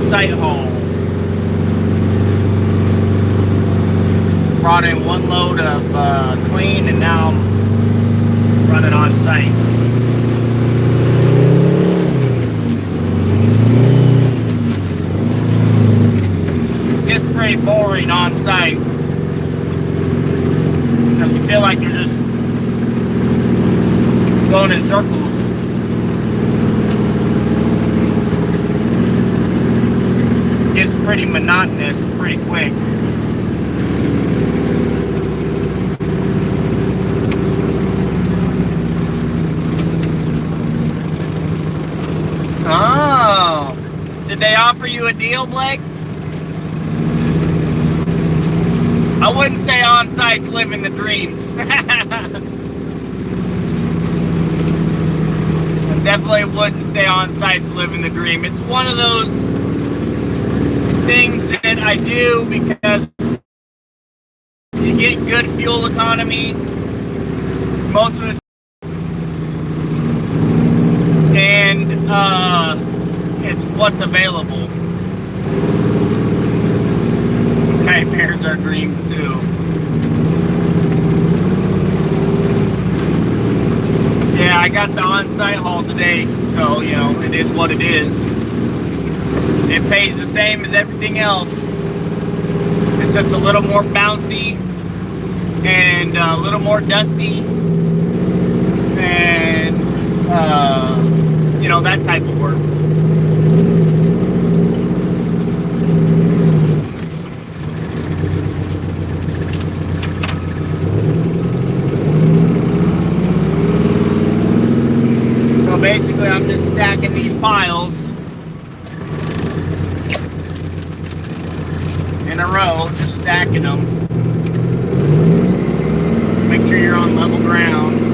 on-site haul. Brought in one load of clean, and now I'm running on-site. It's pretty boring on-site. You feel like you're just going in circles. Gets pretty monotonous pretty quick. Oh, did they offer you a deal, Blake? I wouldn't say on-site's living the dream. I definitely wouldn't say on-site's living the dream. It's one of those things that I do because you get good fuel economy most of the time, and it's what's available. Nightmares are dreams too. Yeah, I got the on-site haul today, so you know it is what it is. It pays the same as everything else. It's just a little more bouncy and a little more dusty, and you know, that type of work. So basically I'm just stacking these piles in a row, just stacking them. Make sure you're on level ground.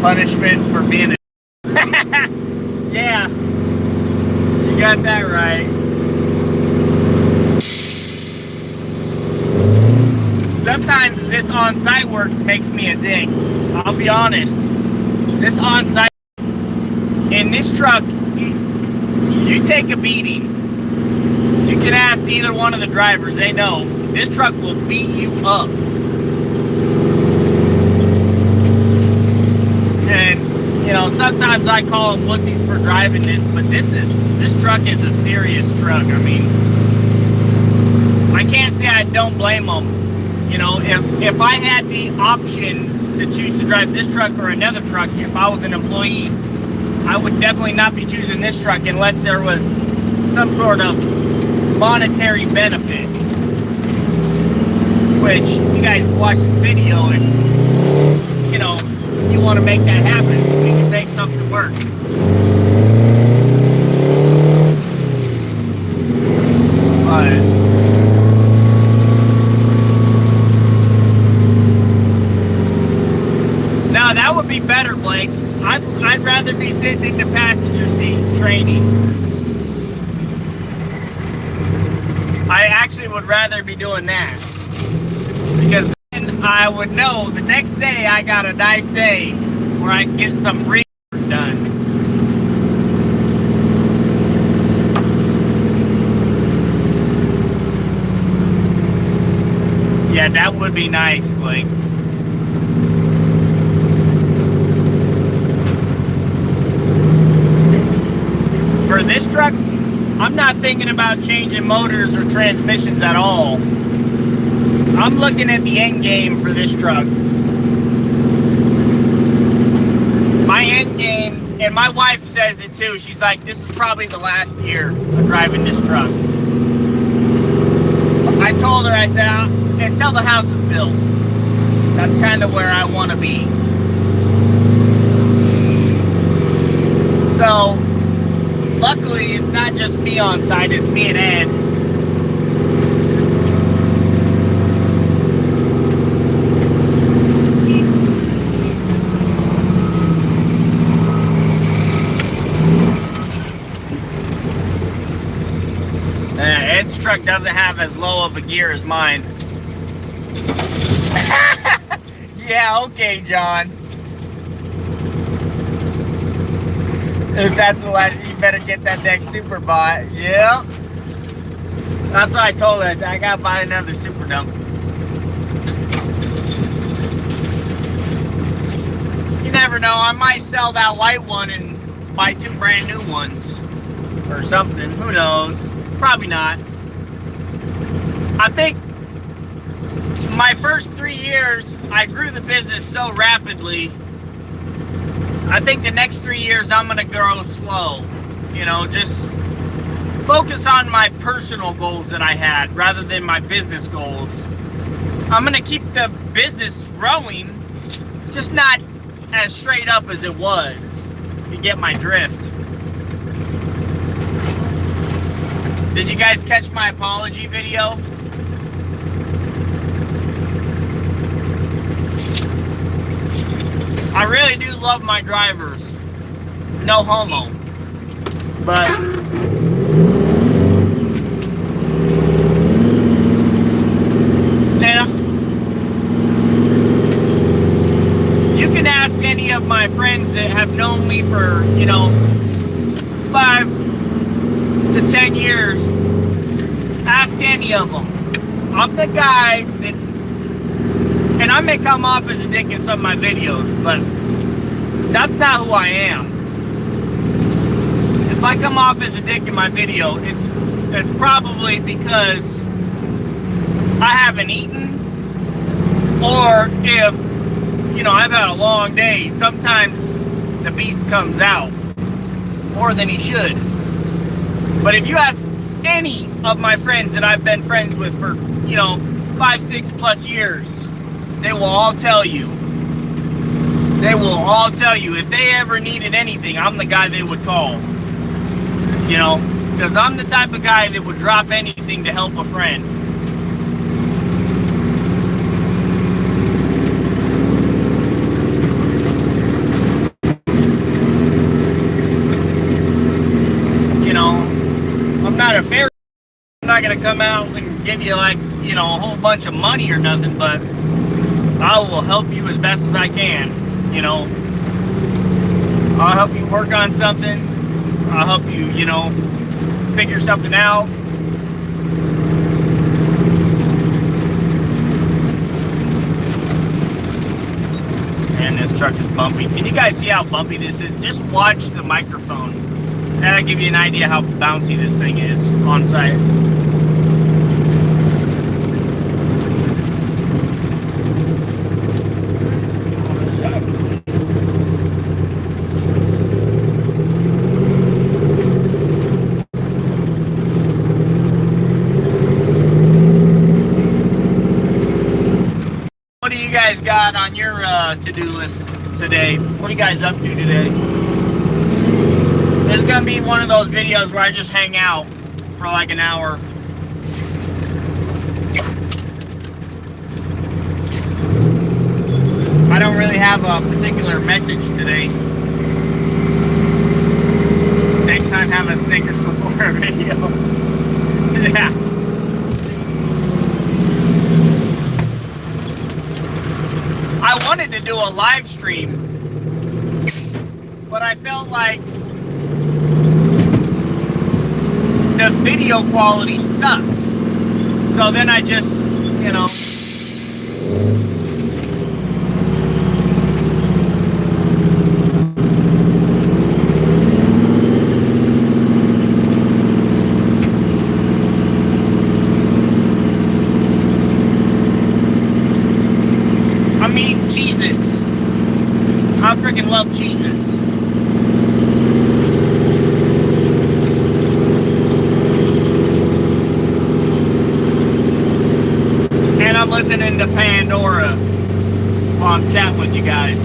Punishment for being a yeah, you got that right. Sometimes this on-site work makes me a dick. I'll be honest. This on-site in this truck, you take a beating. You can ask either one of the drivers. They know this truck will beat you up. And you know, sometimes I call them wussies for driving this, but this truck is a serious truck. I mean, I can't say I don't blame them. You know, if I had the option to choose to drive this truck or another truck, if I was an employee, I would definitely not be choosing this truck unless there was some sort of monetary benefit. Which, you guys watch this video and, you know, you want to make that happen, we can make something work. But now that would be better, Blake. I'd rather be sitting in the passenger seat training. I actually would rather be doing that, because I would know the next day I got a nice day where I can get some rework done. Yeah, that would be nice, Blake. For this truck, I'm not thinking about changing motors or transmissions at all. I'm looking at the end game for this truck. My end game, and my wife says it too, she's like, this is probably the last year of driving this truck. I told her, I said, until the house is built. That's kind of where I want to be. So, luckily, it's not just me on site, it's me and Ed. doesn't have as low of a gear as mine. Yeah, okay, John. If that's the last, you better get that next super bot. Yep. That's what I told her. I said, I gotta buy another super dump. You never know. I might sell that white one and buy 2 brand new ones. Or something. Who knows? Probably not. I think my first 3 years, I grew the business so rapidly. I think the next 3 years, I'm going to grow slow. You know, just focus on my personal goals that I had rather than my business goals. I'm going to keep the business growing, just not as straight up as it was. If you get my drift. Did you guys catch my apology video? I really do love my drivers. No homo. But you can ask any of my friends that have known me for, you know, 5 to 10 years. Ask any of them. I'm the guy that, and I may come off as a dick in some of my videos, but that's not who I am. If I come off as a dick in my video, it's probably because I haven't eaten, or if, you know, I've had a long day. Sometimes the beast comes out more than he should. But if you ask any of my friends that I've been friends with for, you know, 5, 6 plus years, they will all tell you. They will all tell you if they ever needed anything, I'm the guy they would call. You know, because I'm the type of guy that would drop anything to help a friend. You know, I'm not a fairy. I'm not going to come out and give you, like, you know, a whole bunch of money or nothing, but I will help you as best as I can. You know, I'll help you work on something. I'll help you, you know, figure something out. And this truck is bumpy. Can you guys see how bumpy this is? Just watch the microphone. That'll give you an idea how bouncy this thing is on site. What do you guys got on your to-do list today? What are you guys up to today? This is going to be one of those videos where I just hang out for like an hour. I don't really have a particular message today. Next time, have a Snickers before a video. Yeah. I wanted to do a live stream, but I felt like the video quality sucks. So then I just, you know, I'm eating Cheez-Its. I freaking love Cheez-Its. And I'm listening to Pandora while I'm chatting with you guys.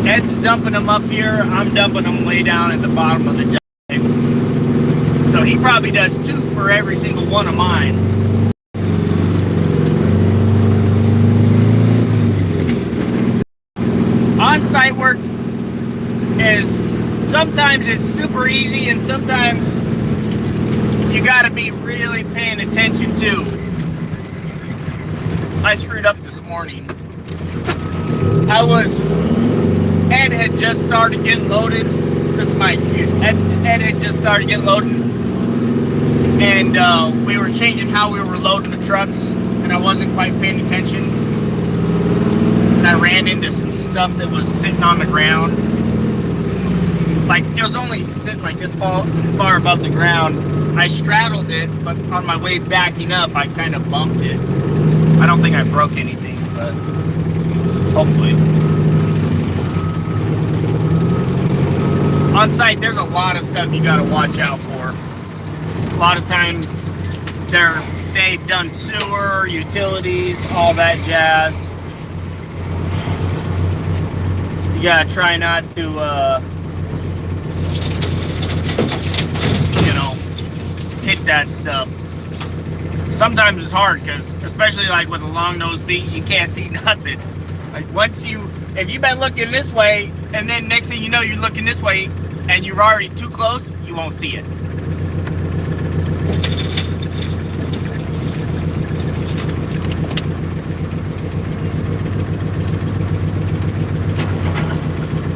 Ed's dumping them up here. I'm dumping them way down at the bottom of the drive. So he probably does 2 for every single one of mine. On-site work is, sometimes it's super easy and sometimes you gotta be really paying attention to. I screwed up this morning. Ed had just started getting loaded. This is my excuse. Ed had just started getting loaded. And we were changing how we were loading the trucks. And I wasn't quite paying attention. And I ran into some stuff that was sitting on the ground. Like, it was only sitting like this far above the ground. I straddled it, but on my way backing up, I kind of bumped it. I don't think I broke anything, but hopefully. On site, there's a lot of stuff you gotta watch out for. A lot of times, they've done sewer, utilities, all that jazz. You gotta try not to, hit that stuff. Sometimes it's hard because, especially like with a long nose beat, you can't see nothing. Like if you've been looking this way, and then next thing you know, you're looking this way, and you're already too close, you won't see it.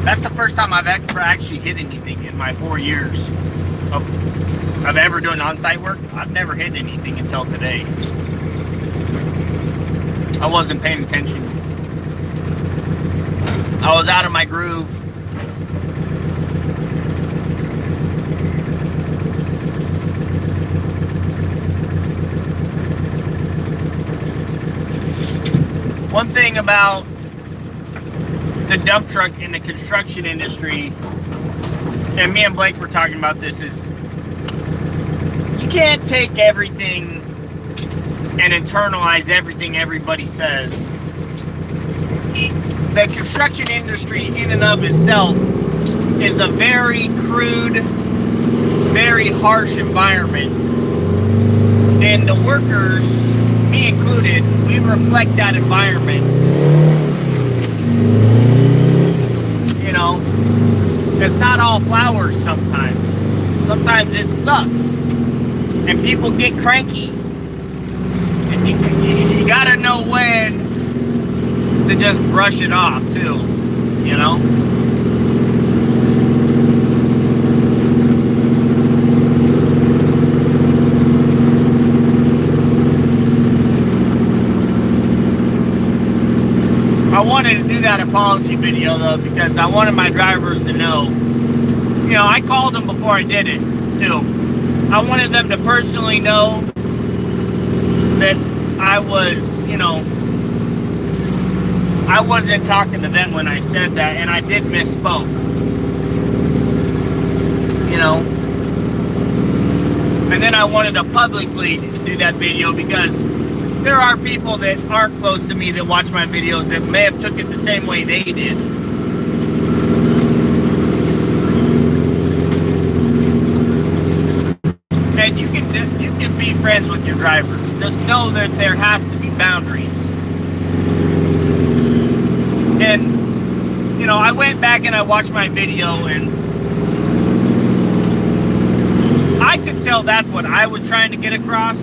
That's the first time I've ever actually hit anything in my 4 years of ever doing on-site work. I've never hit anything until today. I wasn't paying attention. I was out of my groove. One thing about the dump truck in the construction industry, and me and Blake were talking about this, is you can't take everything and internalize everything everybody says. The construction industry in and of itself is a very crude, very harsh environment. And the workers, me included, we reflect that environment. You know, it's not all flowers sometimes. Sometimes it sucks. And people get cranky. And you gotta know when to just brush it off too, you know? I wanted to do that apology video though, because I wanted my drivers to know. You know, I called them before I did it too. I wanted them to personally know that I was, you know, I wasn't talking to them when I said that, and I did misspoke. You know? And then I wanted to publicly do that video because there are people that aren't close to me that watch my videos that may have took it the same way they did. And you can be friends with your drivers. Just know that there has to be boundaries. And, you know, I went back and I watched my video and I could tell that's what I was trying to get across,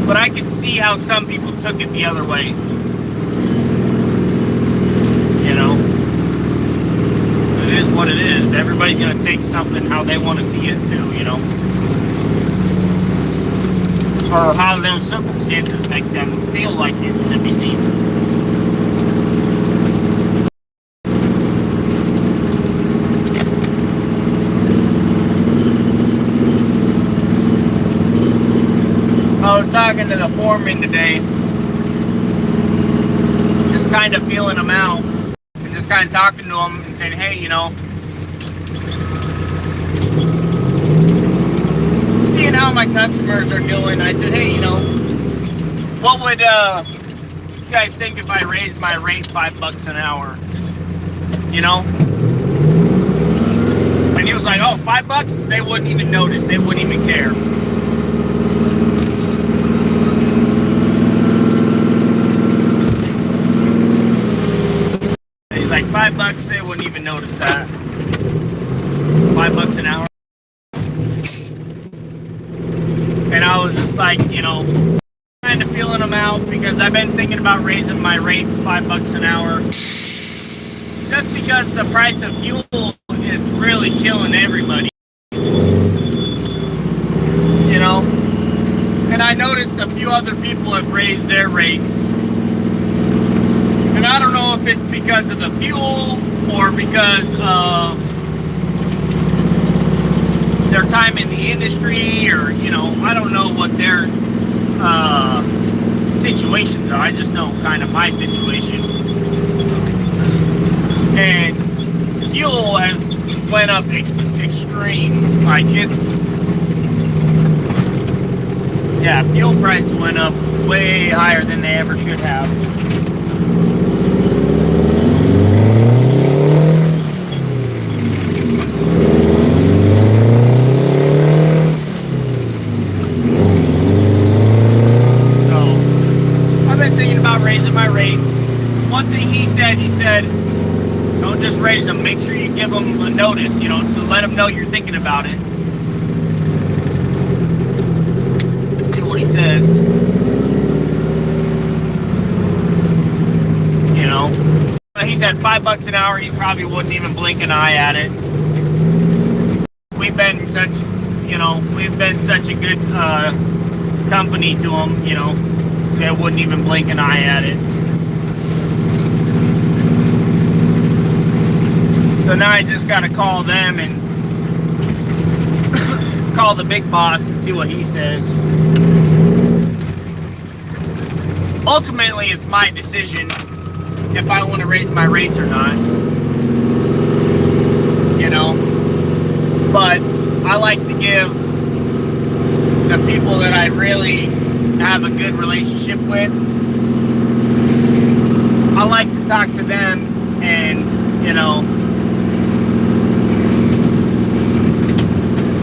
but I could see how some people took it the other way. You know? It is what it is. Everybody's going to take something how they want to see it too, you know? Or how their circumstances make them feel like it should be seen. I was talking to the foreman today, just kind of feeling him out, and just kind of talking to him and saying, hey, you know, seeing how my customers are doing, I said, hey, you know, what would you guys think if I raised my rate $5 an hour? you know? And he was like, oh, $5? They wouldn't even notice. They wouldn't even care. He's like, $5, they wouldn't even notice that. $5 an hour. And I was just like, you know, kind of feeling them out because I've been thinking about raising my rates $5 an hour. Just because the price of fuel is really killing everybody. You know? And I noticed a few other people have raised their rates. And I don't know if it's because of the fuel or because of their time in the industry, or, you know, I don't know what their situations are. I just know kind of my situation. And fuel has went up extreme. Like, it's, yeah, fuel prices went up way higher than they ever should have. Raising my rates. One thing he said, don't just raise them, make sure you give them a notice, you know, to let them know you're thinking about it. Let's see what he says. You know, he said $5 an hour, he probably wouldn't even blink an eye at it. We've been such a good company to them, you know. They wouldn't even blink an eye at it. So now I just got to call them and call the big boss and see what he says. Ultimately, it's my decision if I want to raise my rates or not. You know? But I like to give the people that I really have a good relationship with, I like to talk to them and, you know,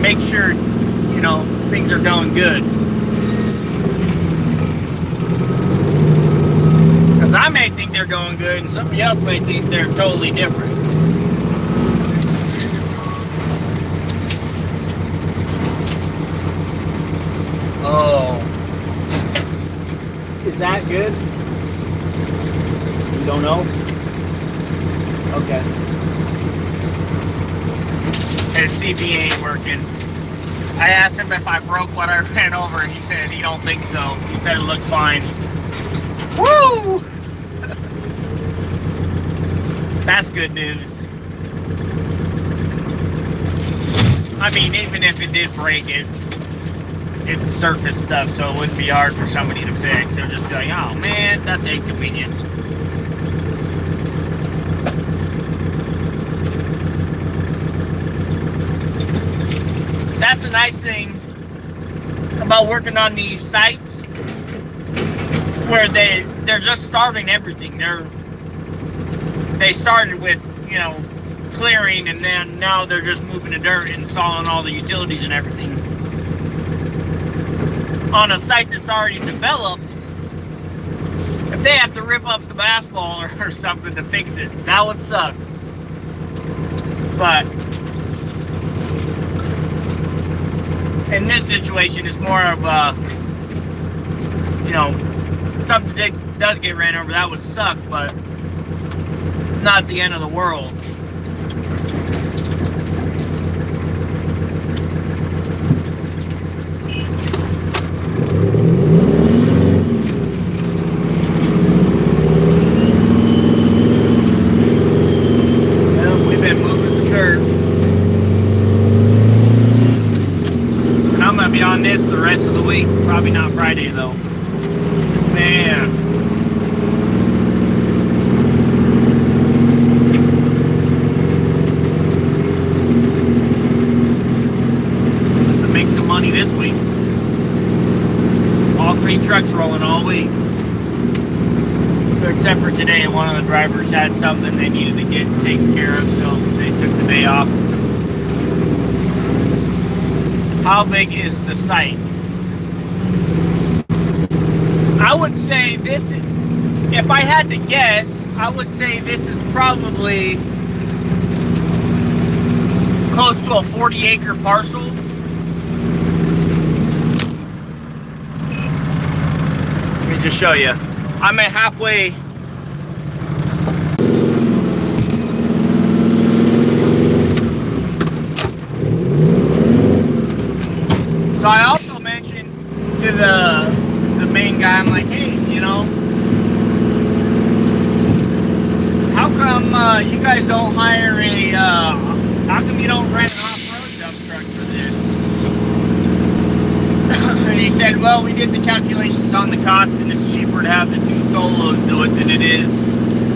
make sure, you know, things are going good. Because I may think they're going good and somebody else may think they're totally different. Oh. Is that good? You don't know? Okay. His CB ain't working. I asked him if I broke what I ran over, and he said he don't think so. He said it looked fine. Woo! That's good news. I mean, even if it did break it, it's surface stuff, so it wouldn't be hard for somebody to fix. It would just be like, oh man, that's an inconvenience. That's the nice thing about working on these sites where they're just starting everything. They started with, you know, clearing, and then now they're just moving the dirt and installing all the utilities and everything. On a site that's already developed, if they have to rip up some asphalt or something to fix it, that would suck. But in this situation, it's more of a, you know, something that does get ran over, that would suck, but not the end of the world. On this the rest of the week. Probably not Friday though. Man. To make some money this week. All 3 trucks rolling all week. Except for today. One of the drivers had something they needed to get taken care of, so they took the day off. How big is the site? I would say this, if I had to guess, I would say this is probably close to a 40-acre parcel. Let me just show you. I'm at halfway. So I also mentioned to the main guy, I'm like, hey, you know, how come you guys don't hire a, how come you don't rent an off-road dump truck for this? And he said, well, we did the calculations on the cost, and it's cheaper to have the 2 solos do it than it is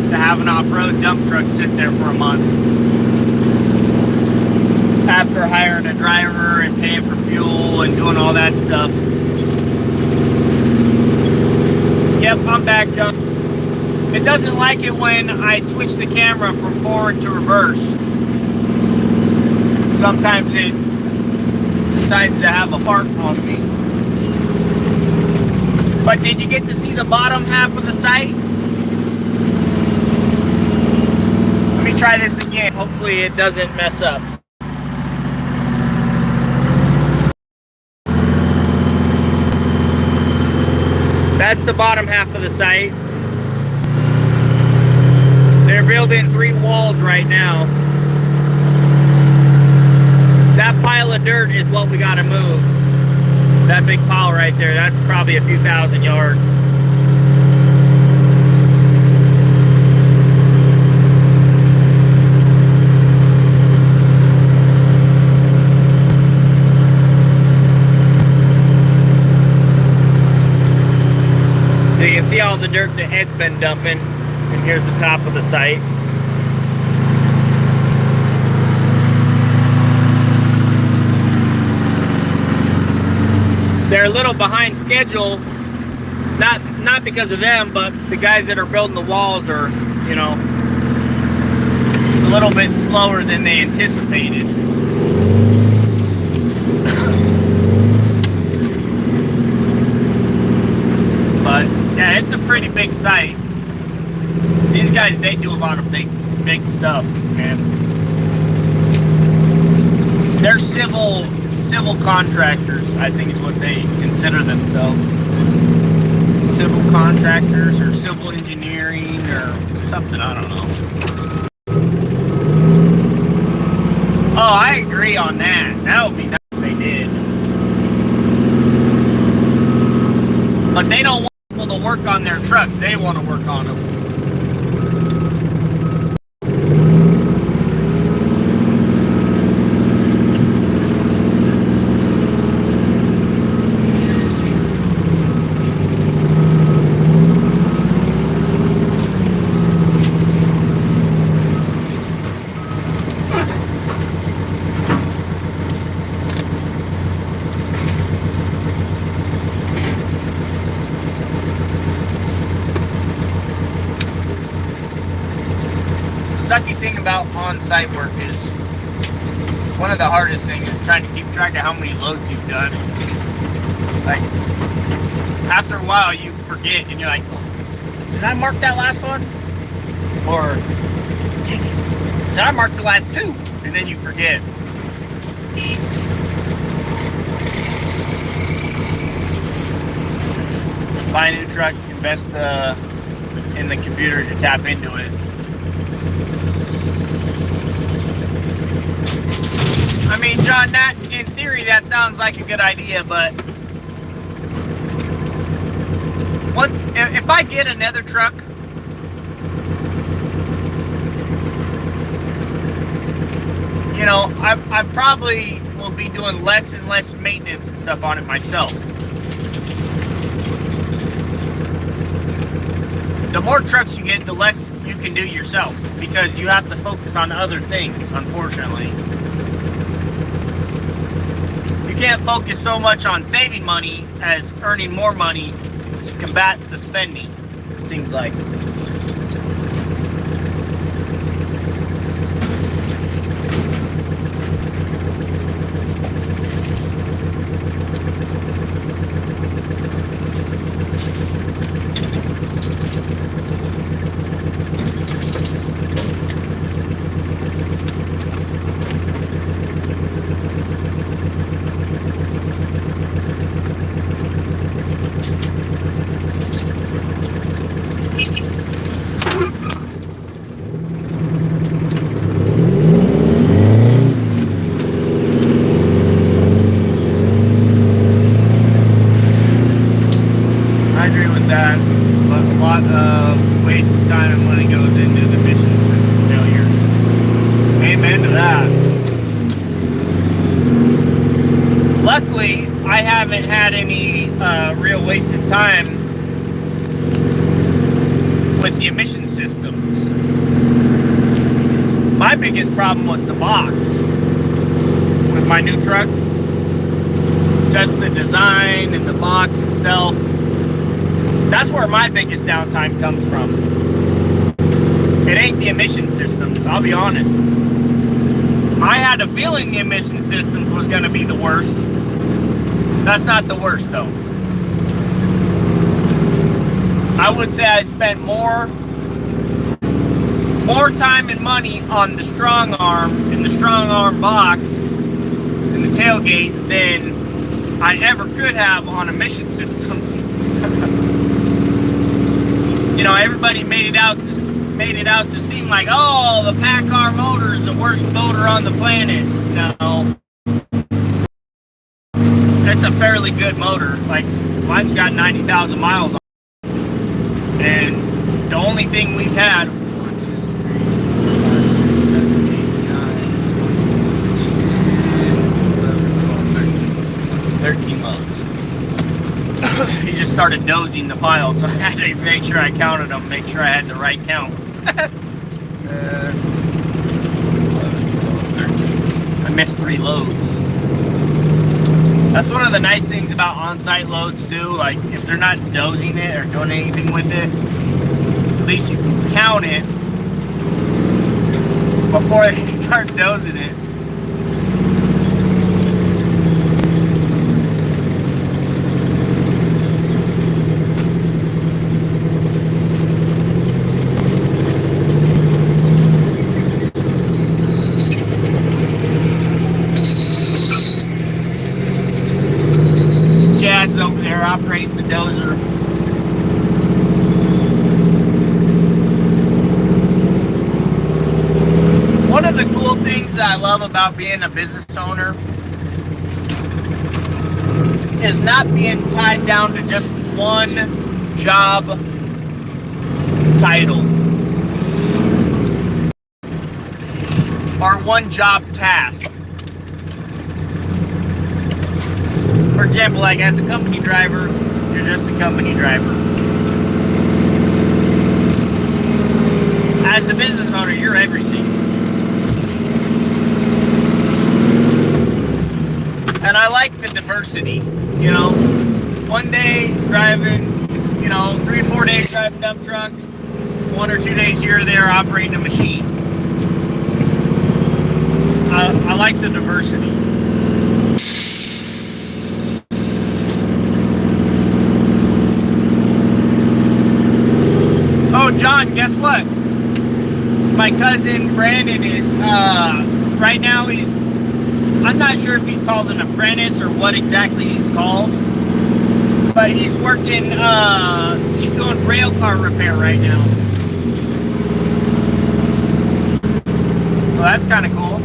to have an off-road dump truck sit there for a month. After hiring a driver and paying for fuel and doing all that stuff. Yep, I'm back, John. It doesn't like it when I switch the camera from forward to reverse. Sometimes it decides to have a fart on me. But did you get to see the bottom half of the site? Let me try this again. Hopefully it doesn't mess up. That's the bottom half of the site. They're building 3 walls right now. That pile of dirt is what we gotta move. That big pile right there, that's probably a few thousand yards. So you can see all the dirt that Ed's been dumping, and here's the top of the site. They're a little behind schedule, not because of them, but the guys that are building the walls are, you know, a little bit slower than they anticipated. But yeah, it's a pretty big site. These guys, they do a lot of big stuff, man. They're civil contractors, I think is what they consider themselves. Civil contractors or civil engineering or something, I don't know. Oh, I agree on that. That would be nice if they did. But they don't want people to work on their trucks. They want to work on them. Sucky thing about on-site work is one of the hardest things is trying to keep track of how many loads you've done. Like, after a while you forget and you're like, did I mark that last one? Or, dang it, did I mark the last 2? And then you forget. Buy a new truck, invest in the computer to tap into it. I mean, John, that in theory that sounds like a good idea, but if I get another truck, you know, I probably will be doing less and less maintenance and stuff on it myself. The more trucks you get, the less you can do yourself because you have to focus on other things, unfortunately. You can't focus so much on saving money as earning more money to combat the spending, it seems like. that. Luckily, I haven't had any real wasted time with the emission systems. My biggest problem was the box with my new truck. Just the design and the box itself. That's where my biggest downtime comes from. It ain't the emission systems, I'll be honest. I had a feeling the emission systems was going to be the worst. That's not the worst though. I would say I spent more time and money on the strong arm and the strong arm box and the tailgate than I ever could have on emission systems. You know, everybody made it out to seem like, oh, the PACCAR motor is the worst motor on the planet. No. It's a fairly good motor. Like, mine's got 90,000 miles on it. And the only thing we've had 13 loads. He just started dozing the pile, so I had to make sure I counted them, make sure I had the right count. I missed 3 loads. That's one of the nice things about on-site loads too. Like, if they're not dozing it or doing anything with it, at least you can count it before they start dozing it. Over there operating the dozer. One of the cool things that I love about being a business owner is not being tied down to just one job title or one job task. For example, like as a company driver, you're just a company driver. As the business owner, you're everything. And I like the diversity, you know. One day driving, you know, 3 or 4 days driving dump trucks, 1 or 2 days here or there operating a machine. I like the diversity. Oh, John, guess what? My cousin Brandon is, right now I'm not sure if he's called an apprentice or what exactly he's called, but he's working, he's doing rail car repair right now. So that's kind of cool.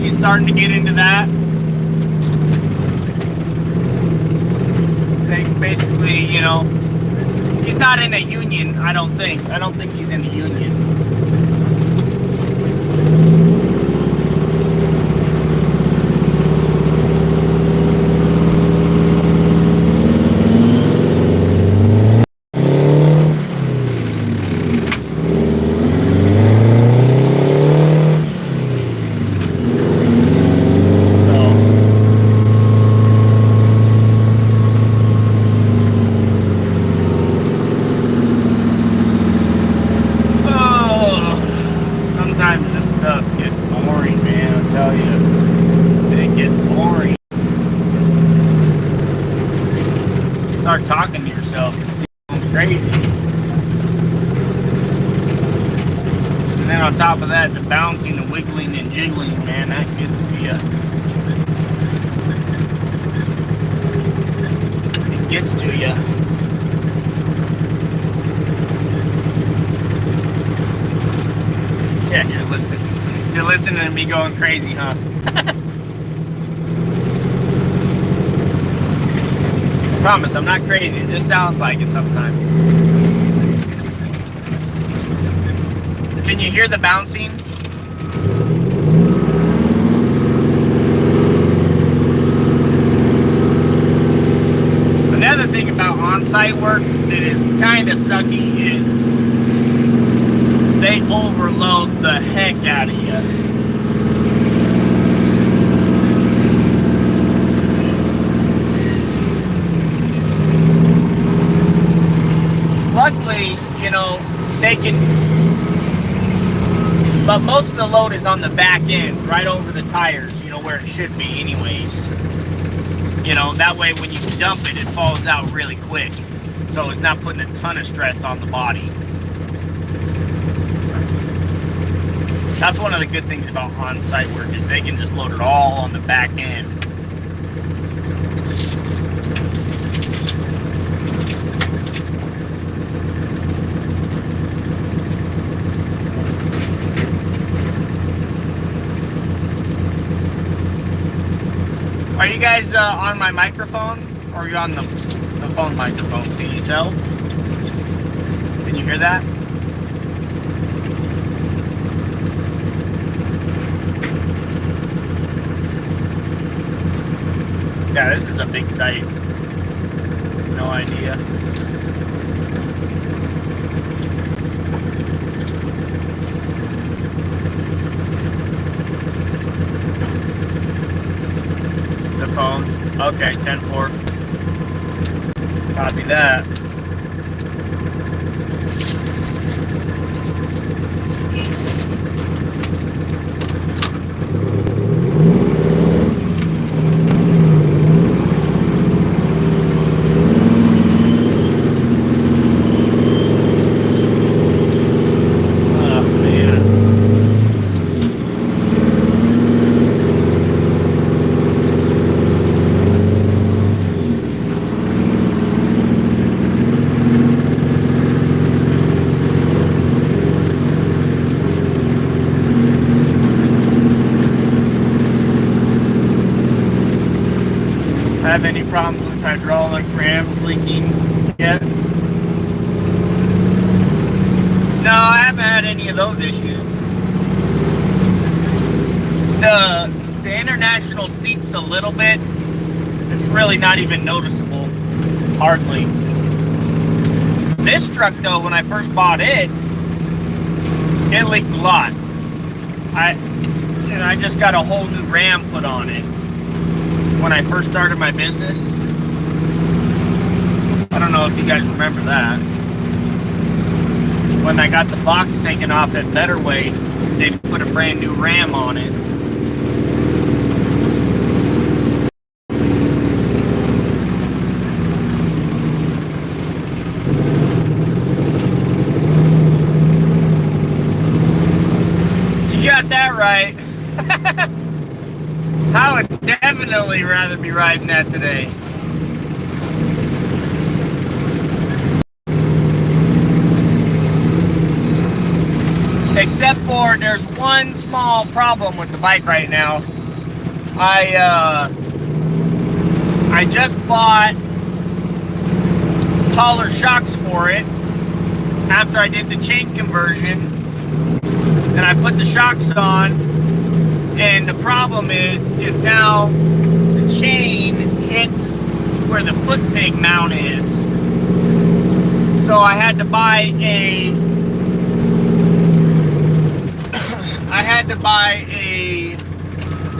He's starting to get into that. Basically, you know, he's not in a union, I don't think. I don't think he's in a union. Start talking to yourself. It's crazy. And then on top of that, the bouncing and wiggling and jiggling, man, that gets to you. It gets to you. Yeah, you're listening. You're listening to me going crazy, huh? I promise, I'm not crazy. It just sounds like it sometimes. Can you hear the bouncing? kind of sucky is they overload the heck out of you. Luckily, you know, they can, but most of the load is on the back end, right over the tires, you know, where it should be anyways. You know, that way when you dump it, it falls out really quick. So it's not putting a ton of stress on the body. That's one of the good things about on-site work is they can just load it all on the back end. Are you guys on my microphone, or are you on the phone microphone? Can you tell? Can you hear that? Yeah, this is a big site. No idea. Phone. Okay, 10-4. Copy that. Have any problems with hydraulic rams leaking yet? No, I haven't had any of those issues. The international seeps a little bit. It's really not even noticeable, hardly. This truck though, when I first bought it, it leaked a lot. I just got a whole new ram put on it. When I first started my business. I don't know if you guys remember that. When I got the box taken off at Better Way, they put a brand new ram on it. You got that right. I would definitely rather be riding that today. Except for there's one small problem with the bike right now. I just bought taller shocks for it after I did the chain conversion, and I put the shocks on. And the problem is now the chain hits where the foot peg mount is. So I had to buy a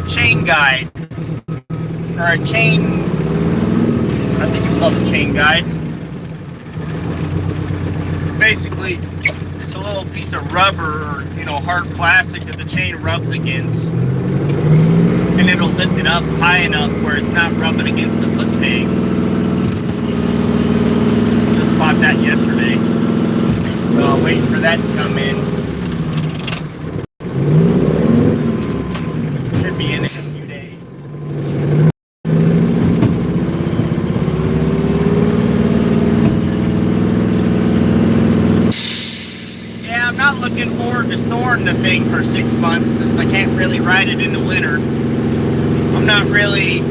chain guide, or a chain, I think it's called a chain guide. Basically, it's a little piece of rubber, or, you know, hard plastic that the chain rubs against. And it'll lift it up high enough where it's not rubbing against the foot peg. Just bought that yesterday. So I'm waiting for that to come in. Should be in a few days. Yeah, I'm not looking forward to storing the thing for 6 months since I can't really ride it in the winter. I'm not really,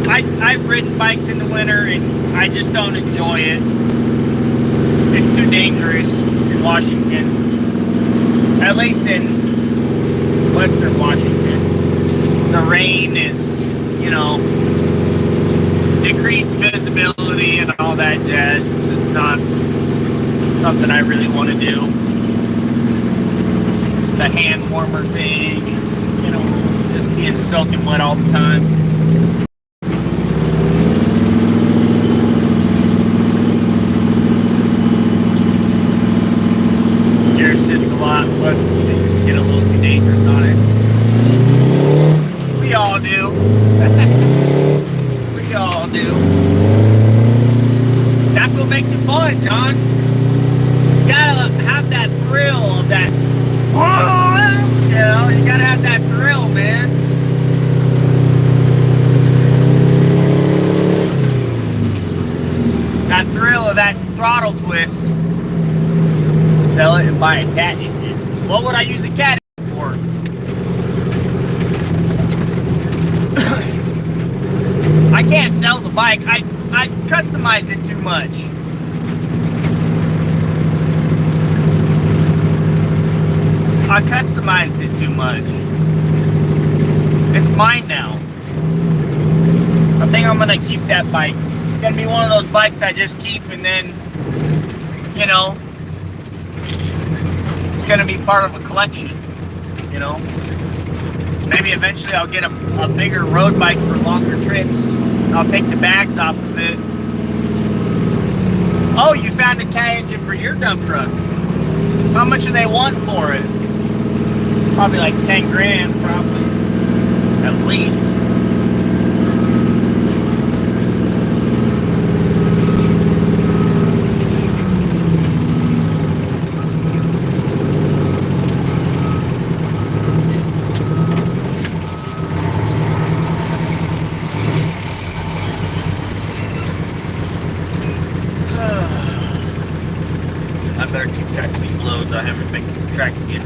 I've ridden bikes in the winter and I just don't enjoy it. It's too dangerous in Washington, at least in Western Washington. The rain is, you know, decreased visibility and all that jazz. It's just something I really want to do. The hand warmer thing, you know, just being soaking wet all the time. Gear sits a lot, plus get a little too dangerous on it. We all do. We all do. That's what makes it fun, John. You gotta have that thrill of that. You know, you gotta have that thrill, man. That thrill of that throttle twist. Sell it and buy a cat engine. What would I use a cat engine for? I can't sell the bike. I customized it too much. I customized it too much. It's mine now. I think I'm gonna keep that bike. It's gonna be one of those bikes I just keep, and then, you know, it's gonna be part of a collection, you know. Maybe eventually I'll get a bigger road bike for longer trips. I'll take the bags off of it. Oh, you found a cat engine for your dump truck. How much are they wanting for it? Probably like 10 grand, probably. At least. I better keep track of these loads. I haven't been keeping track yet.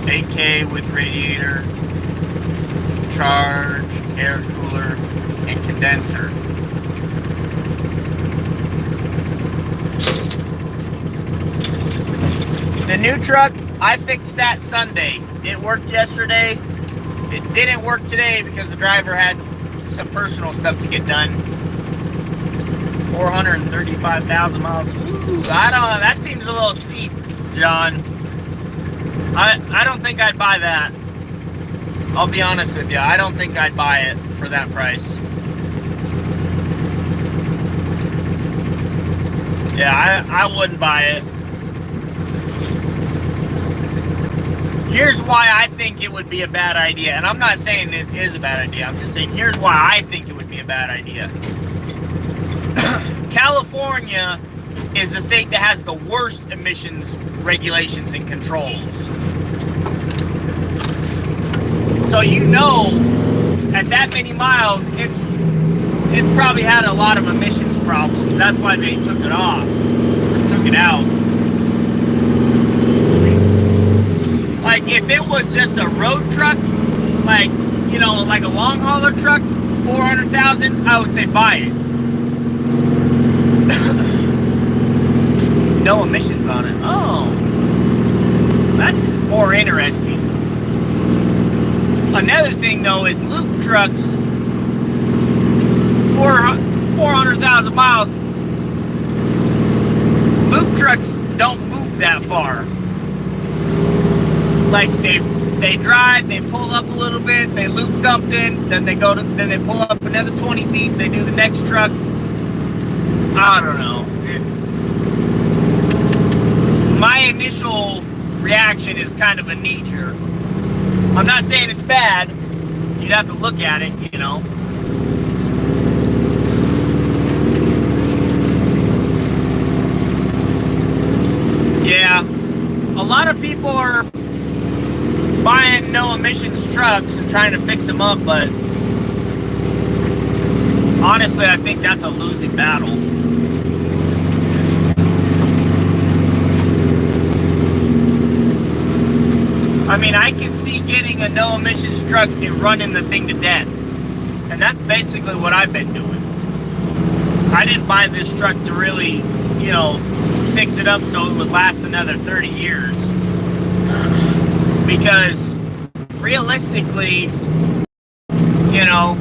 8K with radiator, charge, air cooler, and condenser. The new truck, I fixed that Sunday. It worked yesterday. It didn't work today because the driver had some personal stuff to get done. 435,000 miles. Ooh, I don't know. That seems a little steep, John. I don't think I'd buy that. I'll be honest with you. I don't think I'd buy it for that price. Yeah, I wouldn't buy it. Here's why I think it would be a bad idea. And I'm not saying it is a bad idea. I'm just saying here's why I think it would be a bad idea. California is the state that has the worst emissions regulations and controls. So you know, at that many miles, it's probably had a lot of emissions problems. That's why they took it off, took it out. Like if it was just a road truck, like, you know, like a long hauler truck, 400,000, I would say buy it. No emissions on it. Oh, that's more interesting. Another thing though is loop trucks, 400,000 miles. Loop trucks don't move that far. Like they drive, they pull up a little bit, they loop something, then they pull up another 20 feet, they do the next truck. I don't know. My initial reaction is kind of a knee-jerk. I'm not saying it's bad. You'd have to look at it, you know. Yeah, a lot of people are buying no emissions trucks and trying to fix them up, but honestly, I think that's a losing battle. I mean, I can see getting a no emissions truck and running the thing to death. And that's basically what I've been doing. I didn't buy this truck to really, you know, fix it up so it would last another 30 years. Because realistically, you know,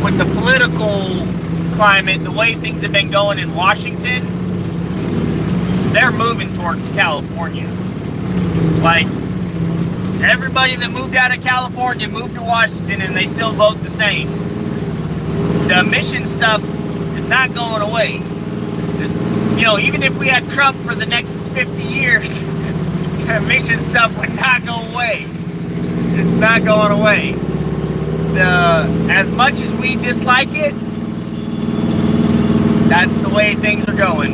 with the political climate, the way things have been going in Washington, they're moving towards California. Like, everybody that moved out of California moved to Washington, and they still vote the same. The emission stuff is not going away. This, you know, even if we had Trump for the next 50 years, the emission stuff would not go away. It's not going away. As much as we dislike it, that's the way things are going,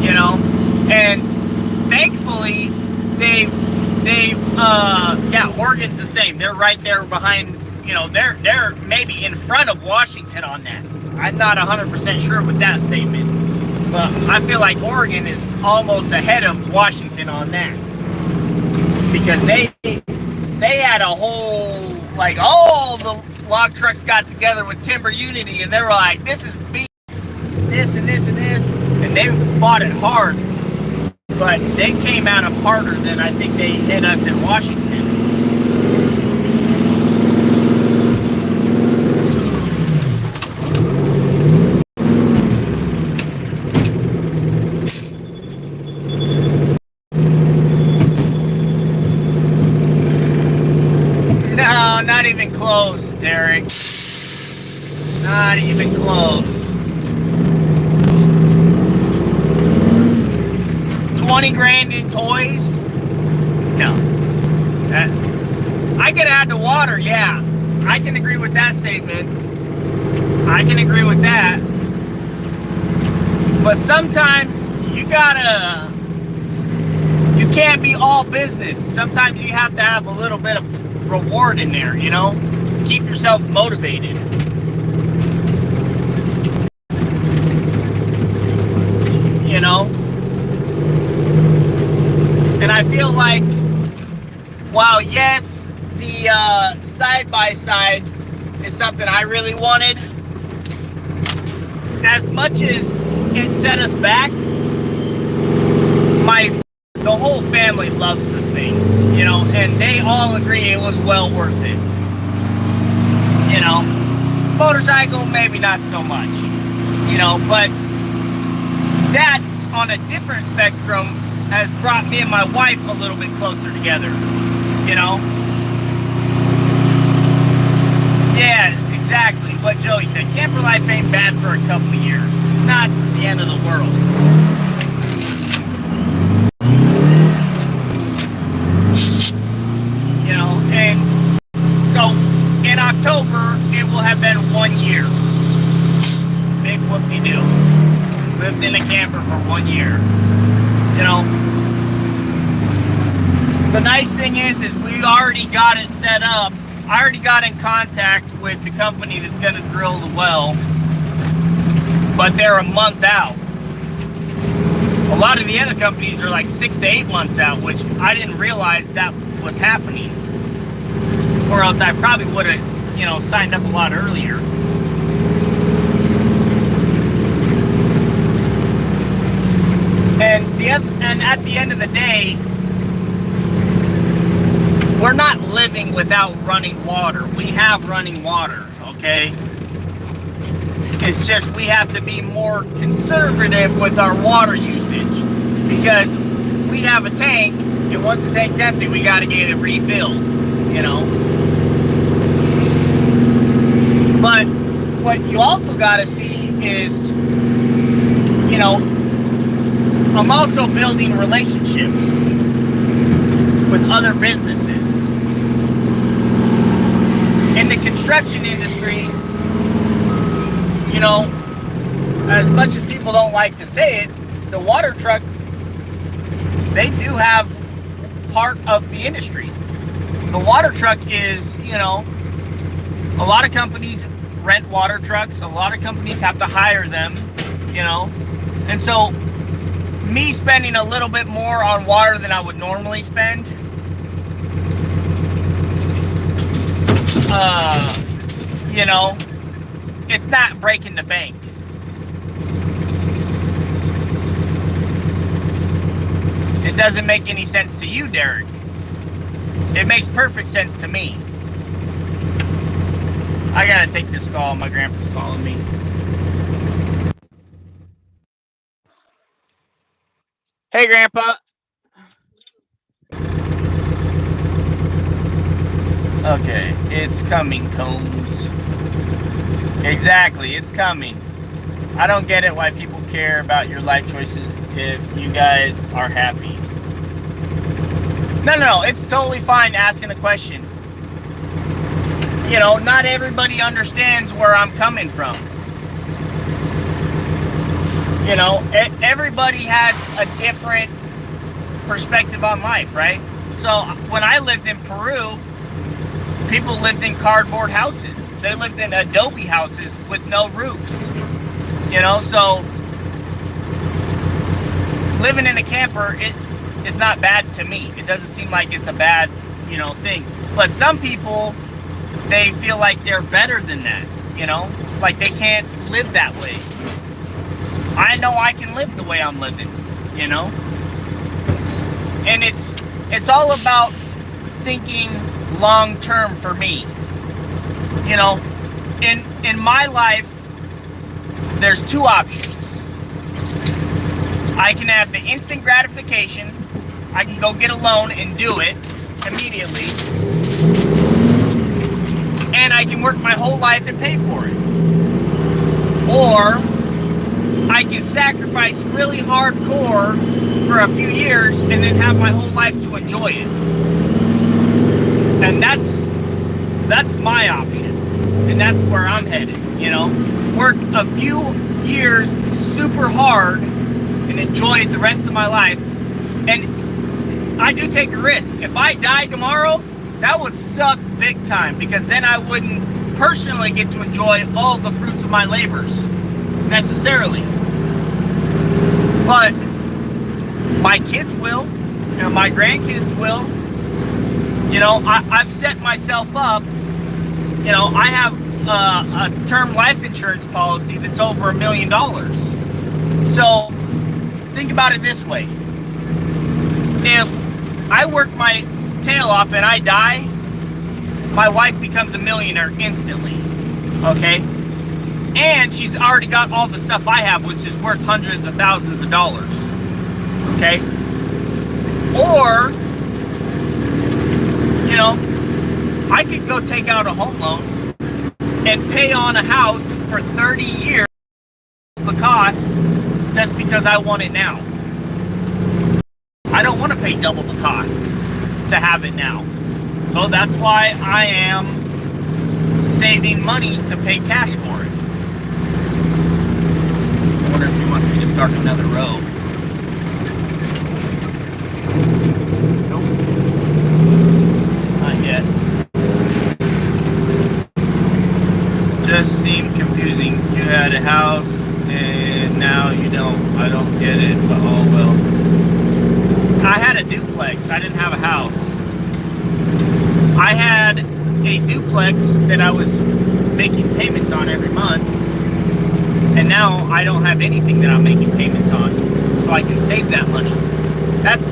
you know. And thankfully, yeah, Oregon's the same. They're right there behind, you know, they're maybe in front of Washington on that. I'm not 100% sure with that statement, but I feel like Oregon is almost ahead of Washington on that, because they had a whole, like, all the log trucks got together with Timber Unity, and they were like, this is beast, this and this and this, and they fought it hard, but they came at them harder than I think they hit us in Washington. No, not even close, Derek. Not even close. 20 grand in toys? No. I could add to water, yeah. I can agree with that statement. I can agree with that. But sometimes you can't be all business. Sometimes you have to have a little bit of reward in there, you know? Keep yourself motivated. You know? And I feel like, while yes, the side-by-side is something I really wanted, as much as it set us back, the whole family loves the thing, you know, and they all agree it was well worth it. You know, motorcycle, maybe not so much, you know, but that, on a different spectrum, has brought me and my wife a little bit closer together, you know? Yeah, exactly what Joey said. Camper life ain't bad for a couple of years. It's not the end of the world. You know, and so in October, it will have been 1 year. Big whoop-de-doo. Lived in a camper for 1 year. You know, the nice thing is we already got it set up. I already got in contact with the company that's going to drill the well, but they're a month out. A lot of the other companies are like 6 to 8 months out, which I didn't realize that was happening, or else I probably would have, you know, signed up a lot earlier. And at the end of the day, we're not living without running water. We have running water, okay? It's just we have to be more conservative with our water usage, because we have a tank, and once the tank's empty, we got to get it refilled, you know? But what you also got to see is, you know, I'm also building relationships with other businesses. In the construction industry, you know, as much as people don't like to say it, the water truck, they do have part of the industry. The water truck is, you know, a lot of companies rent water trucks. A lot of companies have to hire them, you know. And so, me spending a little bit more on water than I would normally spend, you know, it's not breaking the bank. It doesn't make any sense to you, Derek. It makes perfect sense to me. I gotta take this call. My grandpa's calling me. Hey, Grandpa. Okay, it's coming, Combs. Exactly, it's coming. I don't get it why people care about your life choices if you guys are happy. No, it's totally fine asking a question. You know, not everybody understands where I'm coming from. You know, everybody has a different perspective on life, right? So when I lived in Peru, people lived in cardboard houses. They lived in adobe houses with no roofs. You know, so living in a camper, it is not bad to me. It doesn't seem like it's a bad, you know, thing. But some people, they feel like they're better than that, you know? Like they can't live that way. I know I can live the way I'm living, you know? And it's all about thinking long term for me. You know, in my life, there's two options. I can have the instant gratification. I can go get a loan and do it immediately. And I can work my whole life and pay for it. Or I can sacrifice really hardcore for a few years and then have my whole life to enjoy it. And that's my option. And that's where I'm headed, you know? Work a few years super hard and enjoy it the rest of my life. And I do take a risk. If I die tomorrow, that would suck big time, because then I wouldn't personally get to enjoy all the fruits of my labors necessarily. But my kids will, you know, my grandkids will. You know, I've set myself up. You know, I have a term life insurance policy that's over $1 million. So think about it this way. If I work my tail off and I die, my wife becomes a millionaire instantly. Okay? And she's already got all the stuff I have, which is worth hundreds of thousands of dollars. Okay? Or, you know, I could go take out a home loan and pay on a house for 30 years the cost just because I want it now. I don't want to pay double the cost to have it now. So that's why I am saving money to pay cash for it. I wonder if you want me to start another row. Nope. Not yet. Just seemed confusing. You had a house and now you don't. I don't get it, but oh well. I had a duplex. I didn't have a house. I had a duplex that I was making payments on every month, and now I don't have anything that I'm making payments on, so I can save that money. That's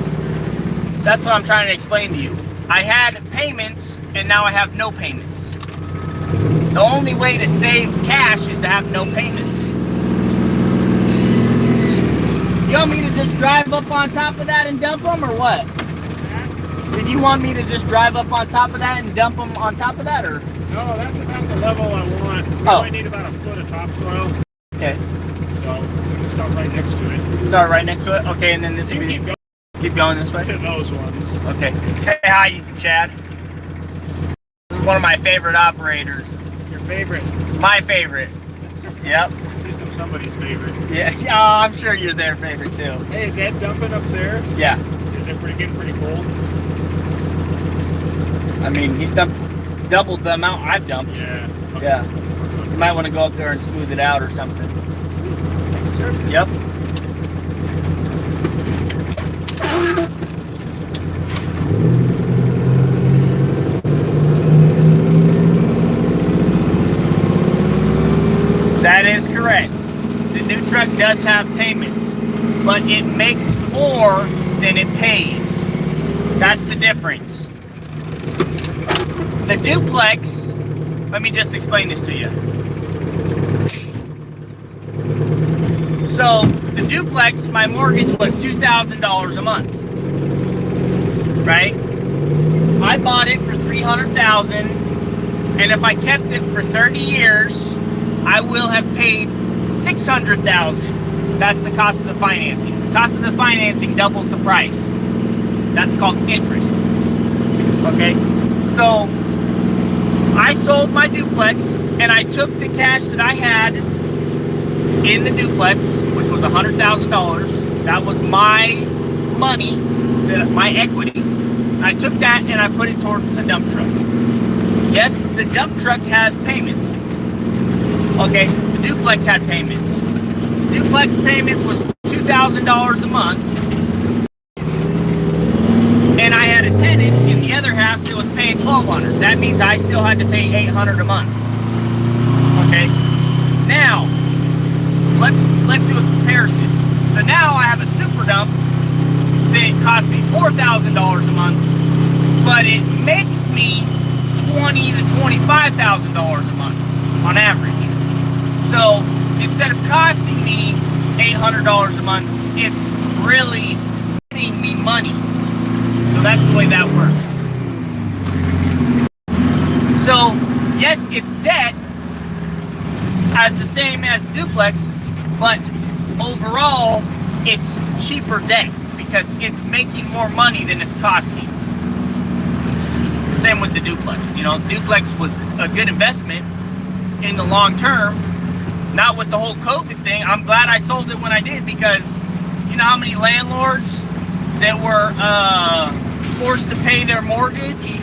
what I'm trying to explain to you. I had payments, and now I have no payments. The only way to save cash is to have no payments. You want me to just drive up on top of that and dump them, or what? Did you want me to just drive up on top of that and dump them on top of that, or? No, that's about the level I want. We only need about a foot of topsoil. Okay. So we can start right next to it. Start right next to it? Okay, and then this You will keep going keep going this way? to those ones. Okay. Say hi, Chad. This is one of my favorite operators. Your favorite. My favorite. Yep. At least I'm somebody's favorite. Yeah. Oh, I'm sure you're their favorite too. Hey, is Ed dumping up there? Yeah. Is it getting pretty cold? I mean, he's dumped doubled the amount I've dumped. Yeah. Okay. Yeah. You might want to go up there and smooth it out or something. Sure. Yep. That is correct. The new truck does have payments, but it makes more than it pays. That's the difference. The duplex let me just explain this to you. So the duplex, my mortgage was $2,000 a month, right? I bought it for $300,000, and if I kept it for 30 years, I will have paid $600,000. That's the cost of the financing. The cost of the financing doubles the price. That's called interest. Okay, so I sold my duplex, and I took the cash that I had in the duplex, which was $100,000. That was my money, my equity. I took that and I put it towards a dump truck. Yes, the dump truck has payments. Okay, the duplex had payments. Duplex payments was $2,000 a month. And I had a tenant in the other half that was paying $1,200. That means I still had to pay $800 a month. Okay, now let's do a comparison. So now I have a super dump that cost me $4,000 a month, but it makes me $20,000 to $25,000 a month on average. So instead of costing me $800 a month, it's really getting me money. So that's the way that works. So yes, it's debt as the same as duplex, but overall it's cheaper debt because it's making more money than it's costing. Same with the duplex. You know, duplex was a good investment in the long term. Not with the whole COVID thing. I'm glad I sold it when I did, because you know how many landlords that were forced to pay their mortgage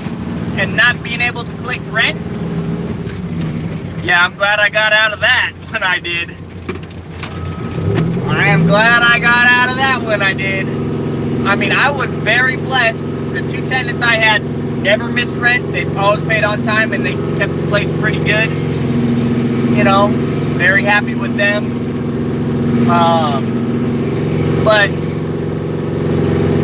and not being able to collect rent? Yeah, I'm glad I got out of that when I did. I am glad I got out of that when I did. I mean, I was very blessed. The two tenants I had never missed rent. They always paid on time, and they kept the place pretty good. You know, very happy with them. But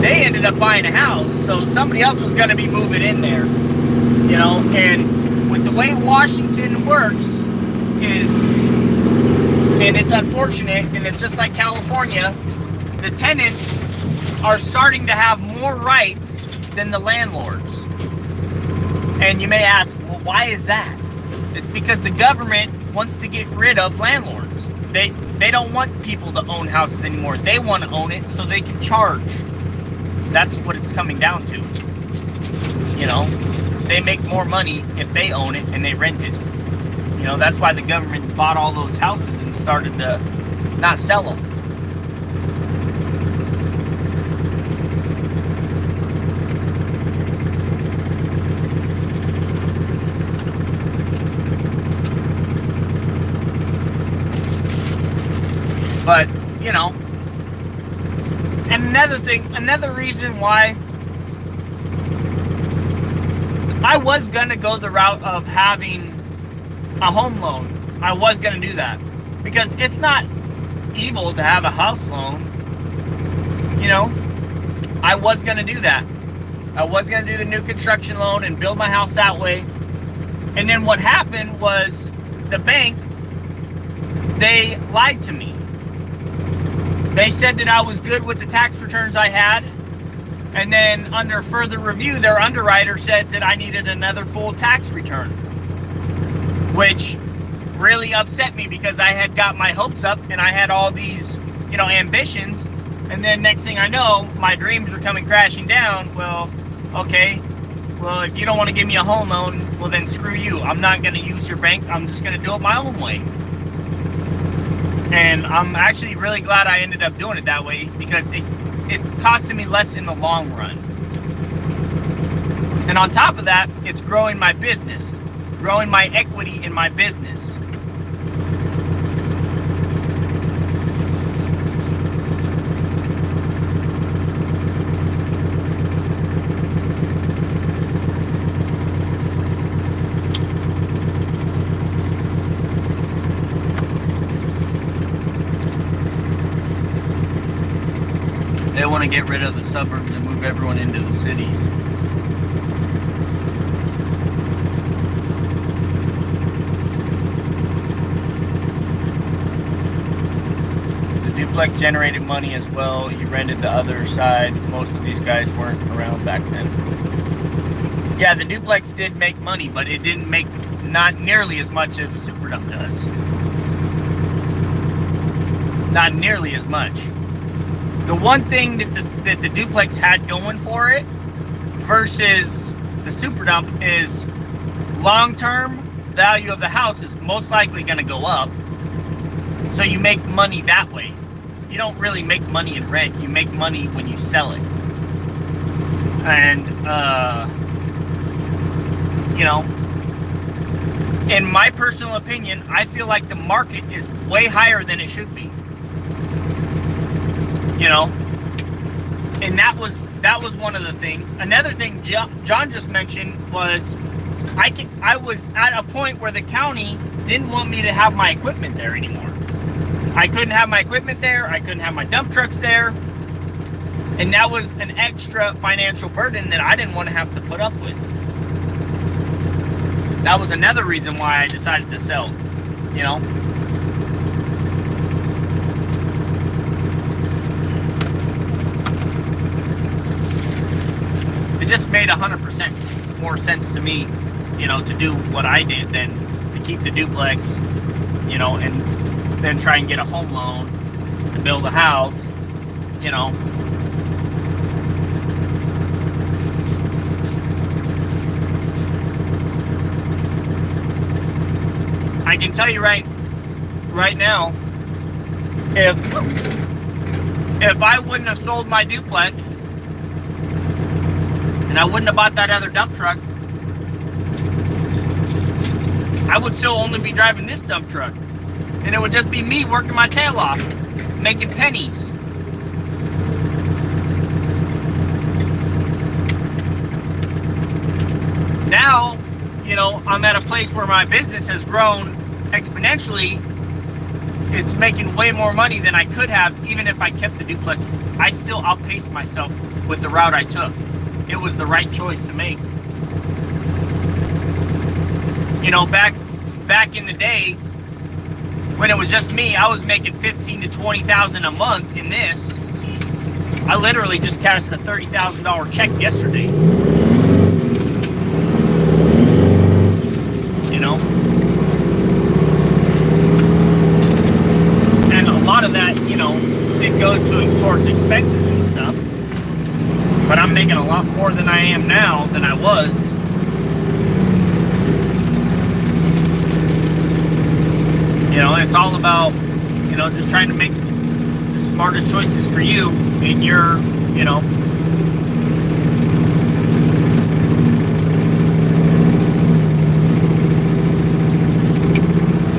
they ended up buying a house, so somebody else was going to be moving in there. You know, and with the way Washington works is, and it's unfortunate, and it's just like California, the tenants are starting to have more rights than the landlords. And you may ask, well, why is that? It's because the government wants to get rid of landlords. They don't want people to own houses anymore. They want to own it so they can charge. That's what it's coming down to. You know, they make more money if they own it and they rent it. You know, that's why the government bought all those houses and started to not sell them. But, you know, and another reason why I was going to go the route of having a home loan. I was going to do that. Because it's not evil to have a house loan. You know, I was going to do that. I was going to do the new construction loan and build my house that way. And then what happened was the bank, they lied to me. They said that I was good with the tax returns I had, and then under further review, their underwriter said that I needed another full tax return, which really upset me because I had got my hopes up and I had all these, you know, ambitions, and then next thing I know, my dreams are coming crashing down. Well, okay, well, if you don't want to give me a home loan, well then screw you. I'm not going to use your bank. I'm just going to do it my own way. And I'm actually really glad I ended up doing it that way, because it's costing me less in the long run. And on top of that, it's growing my business, growing my equity in my business. They want to get rid of the suburbs and move everyone into the cities. duplex generated money as well. You rented the other side. Most of these guys weren't around back then. Yeah, the duplex did make money, but it didn't make not nearly as much as the super dump does. Not nearly as much. The one thing that the duplex had going for it versus the super dump is long-term value of the house is most likely going to go up. So you make money that way. You don't really make money in rent. You make money when you sell it. And, you know, in my personal opinion, I feel like the market is way higher than it should be. You know, and that was one of the things. Another thing John just mentioned was I was at a point where the county didn't want me to have my equipment there anymore. I couldn't have my equipment there. I couldn't have my dump trucks there. And that was an extra financial burden that I didn't want to have to put up with. That was another reason why I decided to sell, you know. It just made 100% more sense to me, you know, to do what I did than to keep the duplex, you know, and then try and get a home loan to build a house, you know. I can tell you right now, if I wouldn't have sold my duplex and I wouldn't have bought that other dump truck, I would still only be driving this dump truck. And it would just be me working my tail off, making pennies. Now, you know, I'm at a place where my business has grown exponentially. It's making way more money than I could have, even if I kept the duplex. I still outpaced myself with the route I took. It was the right choice to make. You know, back in the day, when it was just me, I was making $15,000 to $20,000 a month in this. I literally just cashed a $30,000 check yesterday. You know? And a lot of that, you know, it goes towards expenses and stuff. But I'm making a lot more than I am now than I was. You know, it's all about, you know, just trying to make the smartest choices for you in your, you know.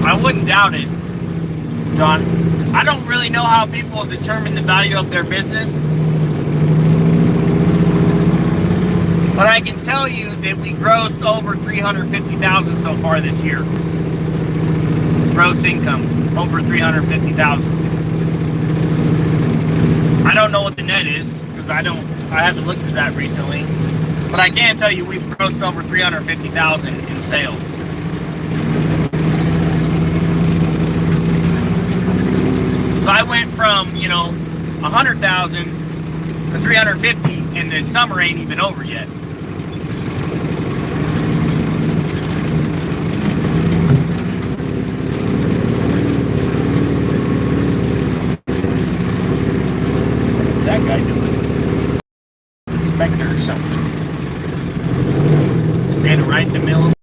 I wouldn't doubt it, John. I don't really know how people determine the value of their business. But I can tell you that we grossed over $350,000 so far this year. Gross income over $350,000. I don't know what the net is because I haven't looked at that recently, but I can tell you we've grossed over $350,000 in sales. So I went from, you know, $100,000 to $350,000, and the summer ain't even over yet. That guy doing? Inspector or something. Standing right in the middle.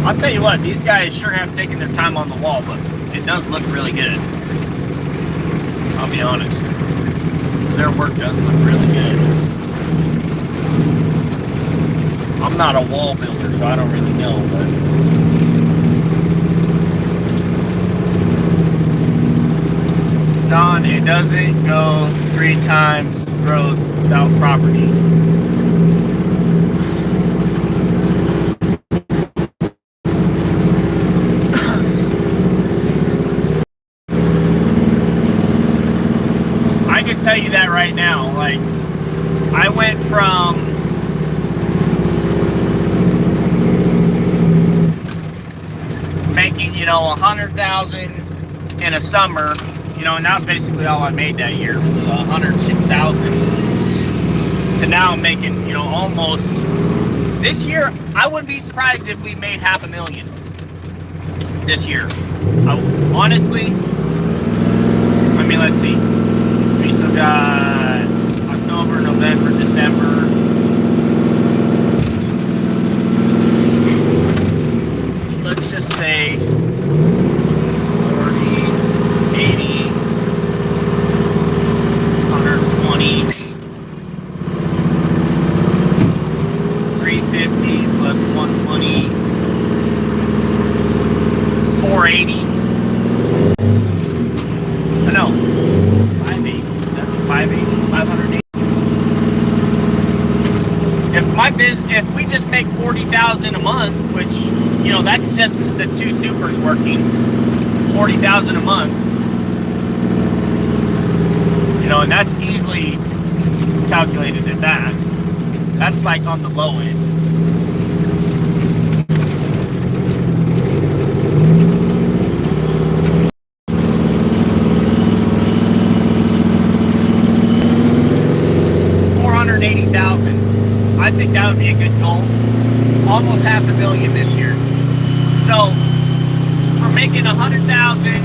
I'll tell you what, these guys sure have taken their time on the wall, but it does look really good. I'll be honest. Their work does look really good. I'm not a wall builder, so I don't really know, but Don, it doesn't go 3 times gross without property. I can tell you that right now. Like, I went from making, you know, 100,000 in a summer, you know, and that was basically all I made that year was 106,000. To now I'm making, you know, almost. This year, I wouldn't be surprised if we made $500,000 this year. Honestly, I mean, let's see. We still got October, November, December. Let's just say 40, 80, 120, 350 plus 120, 480. I know, 580. That'd be 580, 580. If we just make 40,000 a month, which, you know, that's just the two supers working, 40,000 a month. You know, and that's easily calculated at that. That's like on the low end. $480,000. I think that would be a good goal. Almost $500,000 this year. So we're making 100,000.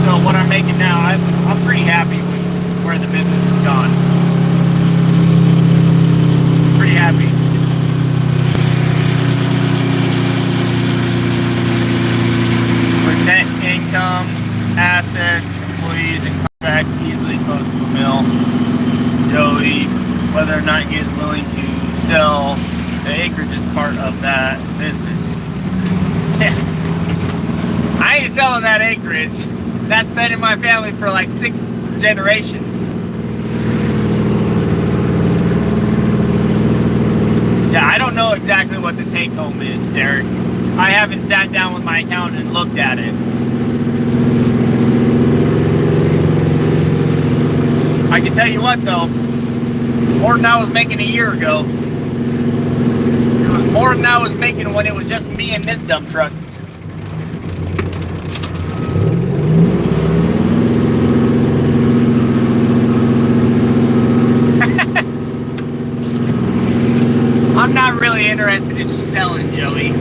So what I'm making now, I'm pretty happy with where the business has gone. Pretty happy. With net income, assets, employees, and contracts easily close to $1 million. Joey, whether or not he is willing to sell the acreage is part of that business. I ain't selling that acreage. That's been in my family for like 6 generations. Yeah, I don't know exactly what the take home is, Derek. I haven't sat down with my accountant and looked at it. I can tell you what though, more than I was making a year ago. It was more than I was making when it was just me and this dump truck. I'm not really interested in selling, Joey.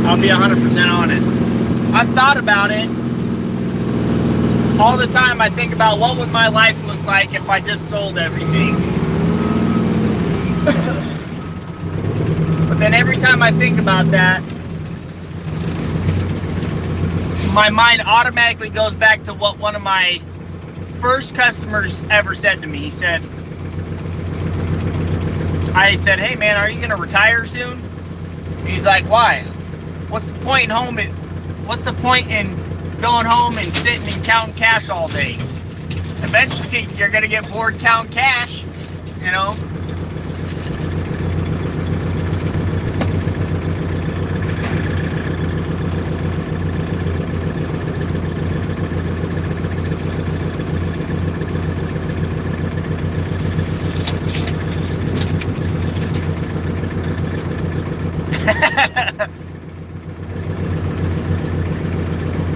I'll be 100% honest. I've thought about it. All the time I think about what would my life look like if I just sold everything. But then every time I think about that, my mind automatically goes back to what one of my first customers ever said to me. He said, I said, hey man, are you gonna retire soon? He's like, why? What's the point in going home and sitting and counting cash all day? Eventually you're gonna get bored counting cash, you know.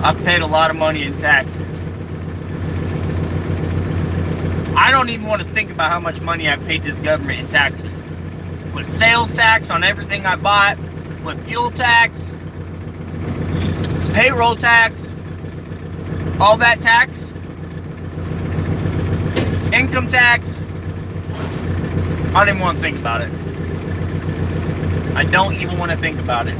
I've paid a lot of money in taxes. I don't even want to think about how much money I paid to the government in taxes. With sales tax on everything I bought, with fuel tax, payroll tax, all that tax, income tax. I don't even want to think about it. I don't even want to think about it.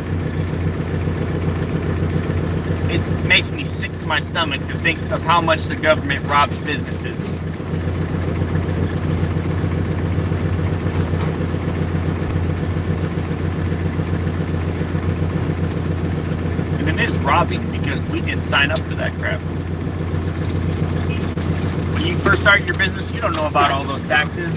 It makes me sick to my stomach to think of how much the government robs businesses. And it is robbing because we didn't sign up for that crap. When you first start your business, you don't know about all those taxes.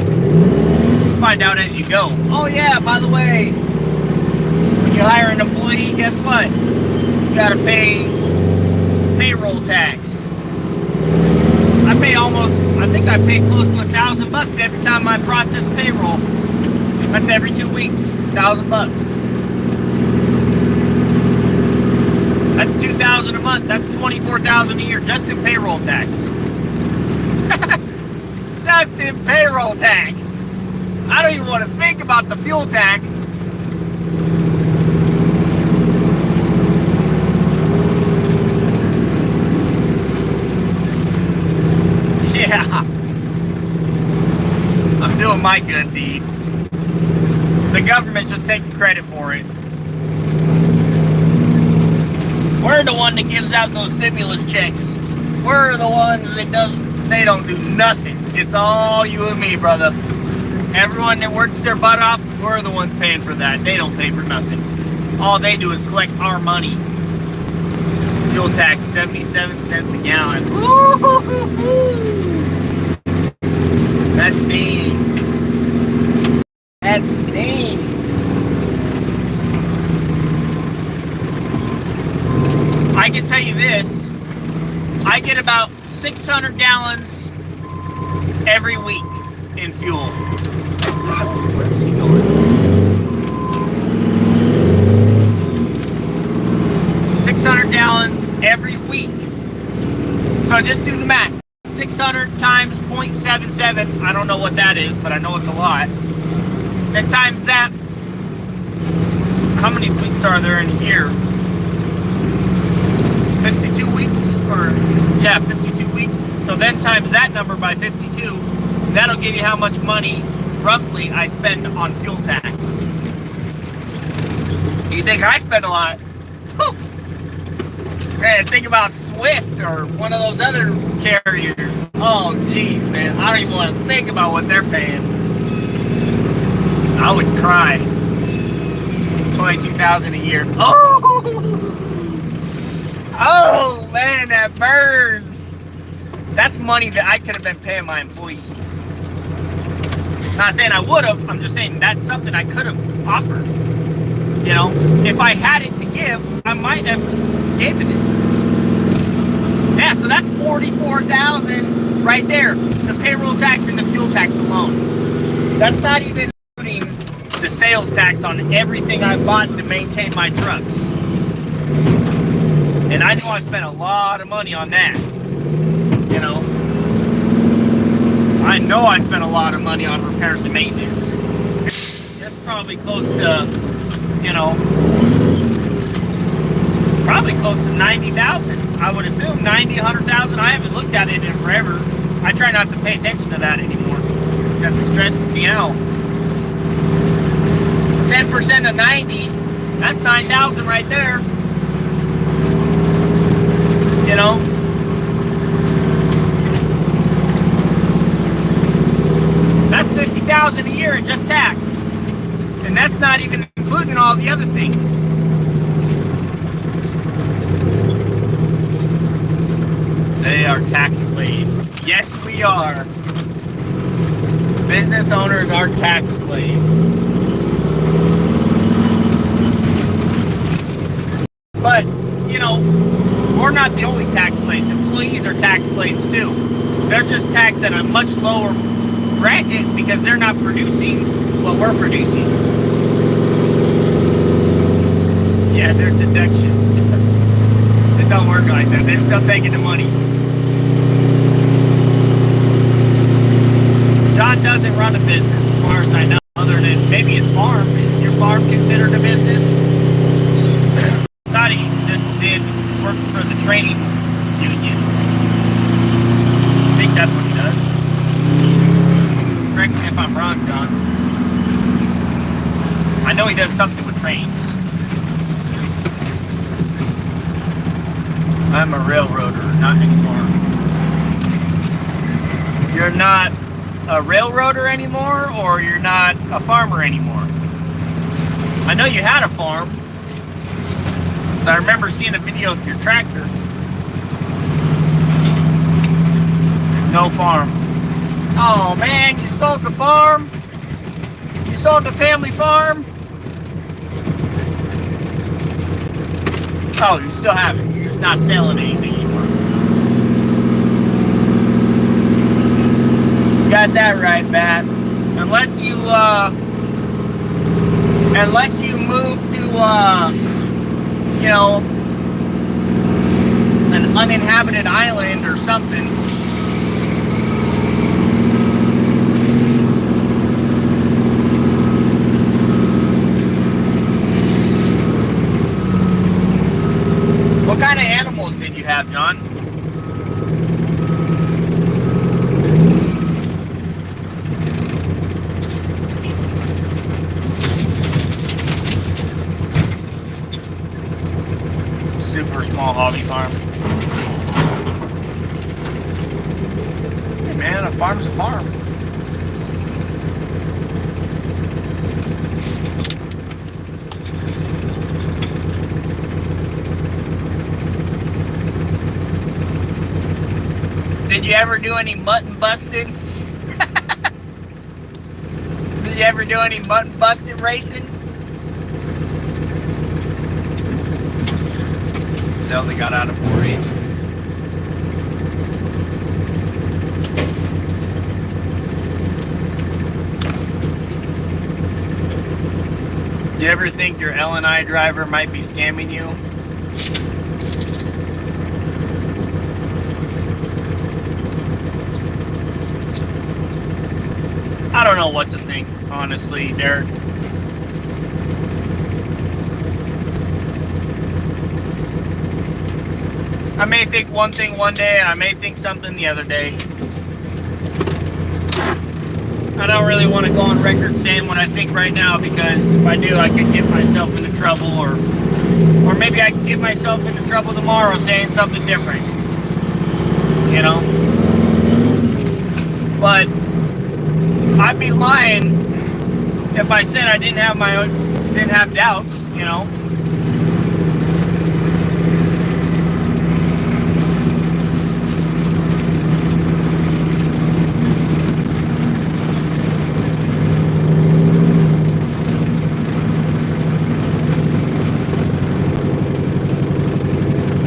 You find out as you go. Oh yeah, by the way, when you hire an employee, guess what? You gotta pay payroll tax. I pay I think I pay close to $1,000 every time I process payroll. That's every 2 weeks, $1,000. That's $2,000 a month. That's $24,000 a year just in payroll tax. Just in payroll tax. I don't even want to think about the fuel tax. Yeah. I'm doing my good deed. The government's just taking credit for it. We're the one that gives out those stimulus checks. We're the ones that they don't do nothing. It's all you and me, brother. Everyone that works their butt off, we're the ones paying for that. They don't pay for nothing. All they do is collect our money. Fuel tax, 77 cents a gallon. That stings. That stings. I can tell you this. I get about 600 gallons every week in fuel. Where is he going? 600 gallons every week. So just do the math. 600 times 0.77. I don't know what that is, but I know it's a lot. Then times that. How many weeks are there in a year? 52 weeks? Or, yeah, 52 weeks. So then times that number by 52. That'll give you how much money, roughly, I spend on fuel tax. You think I spend a lot? Whew. Man, think about Swift or one of those other carriers. Oh, geez, man. I don't even want to think about what they're paying. I would cry. $22,000 a year. Oh! Oh, man, that burns. That's money that I could have been paying my employees. Not saying I would have. I'm just saying that's something I could have offered. You know, if I had it to give, I might have given it. Yeah, so that's $44,000 right there. The payroll tax and the fuel tax alone. That's not even including the sales tax on everything I bought to maintain my trucks. And I know I spent a lot of money on that. You know, I know I spent a lot of money on repairs and maintenance. That's probably close to, you know, probably close to 90,000. I would assume 90, 100,000. I haven't looked at it in forever. I try not to pay attention to that anymore because it stresses me out. 10% of 90, that's 9,000 right there. You know? That's 50,000 a year in just tax. And that's not even including all the other things. They are tax slaves. Yes, we are. Business owners are tax slaves. But, you know, we're not the only tax slaves. Employees are tax slaves too. They're just taxed at a much lower bracket because they're not producing what we're producing. Yeah, they're deductions. It don't work like that. They're still taking the money. John doesn't run a business, as far as I know, other than maybe his farm. Is your farm considered a business? I thought he just work for the training union. I think that's what he does. Correct me if I'm wrong, John. I know he does something with trains. I'm a railroader, not anymore. You're not a railroader anymore, or you're not a farmer anymore? I know you had a farm. I remember seeing a video of your tractor. No farm. Oh man, you sold the farm? You sold the family farm? Oh, you still have it. You're just not selling anything anymore. got that right, Bat. Unless you move to, you know, an uninhabited island or something. What kind of animals did you have, John? Super small hobby farm. Hey man, a farm's a farm. Did you ever do any mutton busting? Did you ever do any mutton busting racing? Until they got out of 4-H. Do you ever think your L&I driver might be scamming you? I don't know what to think, honestly, Derek. I may think one thing one day, and I may think something the other day. I don't really want to go on record saying what I think right now, because if I do, I could get myself into trouble, or maybe I could get myself into trouble tomorrow saying something different. You know? But I'd be lying if I said I didn't have doubts, you know?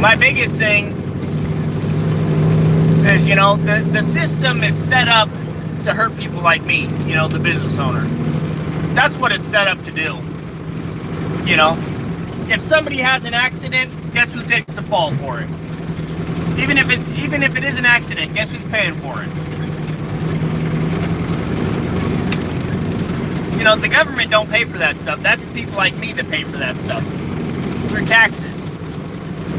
My biggest thing is, you know, the system is set up to hurt people like me, you know, the business owner. That's what it's set up to do. You know, if somebody has an accident, guess who takes the fall for it? Even if it is an accident, guess who's paying for it? You know, the government don't pay for that stuff. That's people like me that pay for that stuff. Through taxes,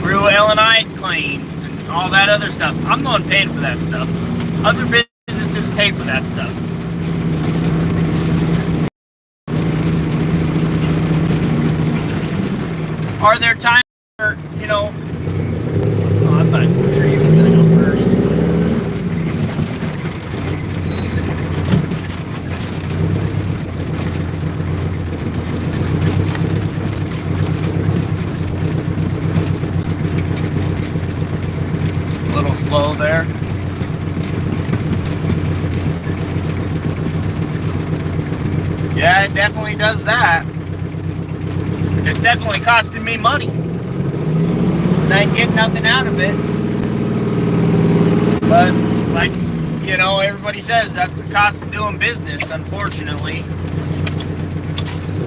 through L&I claims, and all that other stuff. I'm the one paying for that stuff. Other businesses pay for that stuff. Are there times where, you know, oh, I thought for sure you were going to go first. A little slow there. Yeah, it definitely does that. It's definitely costing me money. And I get nothing out of it. But, like, you know, everybody says that's the cost of doing business, unfortunately.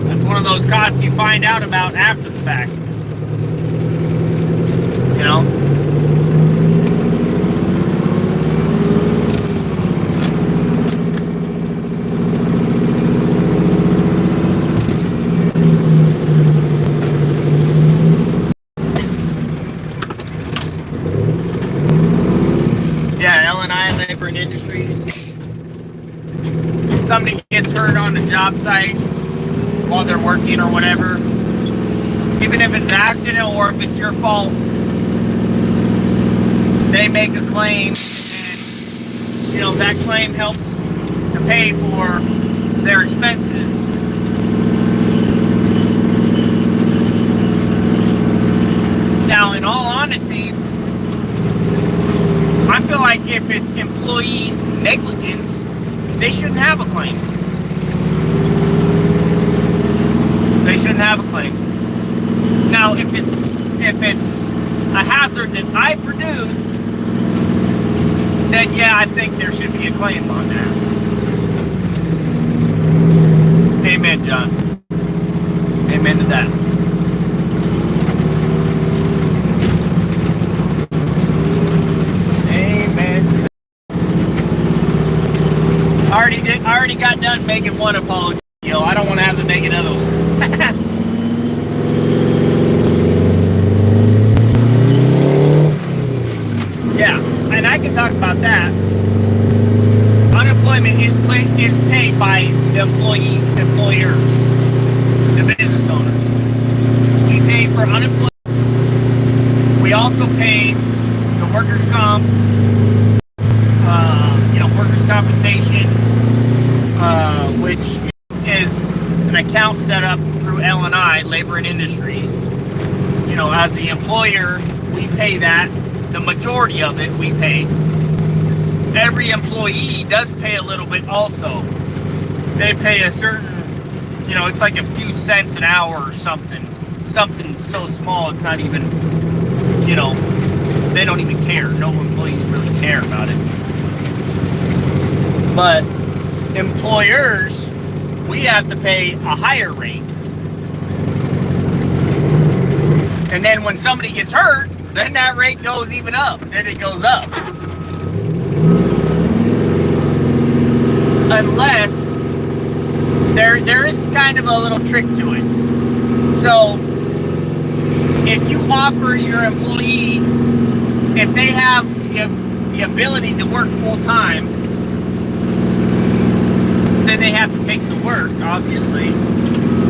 That's one of those costs you find out about after the fact. You know? Industries. If somebody gets hurt on the job site while they're working or whatever, even if it's an accident or if it's your fault, they make a claim, and you know that claim helps to pay for their expenses. Now, in all honesty, I feel like if it's employee negligence, they shouldn't have a claim. They shouldn't have a claim. Now, if it's a hazard that I produced, then yeah, I think there should be a claim on that. Amen, John. Amen to that. Amen. I already got done making one apology. I don't want to have to make another one. Yeah, and I can talk about that. Unemployment is paid by the employers, the business owners. We pay for unemployment. We also pay the workers' comp, workers' compensation, which is an account set up through L&I, Labor and Industries. As the employer, we pay that. The majority of it we pay. Every employee does pay a little bit also. They pay a certain, it's like a few cents an hour or something. Something so small it's not even, they don't even care. No employees really care about it. But employers, we have to pay a higher rate. And then when somebody gets hurt, then that rate goes even up. Then it goes up. Unless there is kind of a little trick to it. So if you offer your employee, if they have the ability to work full time, then they have to take the work, obviously,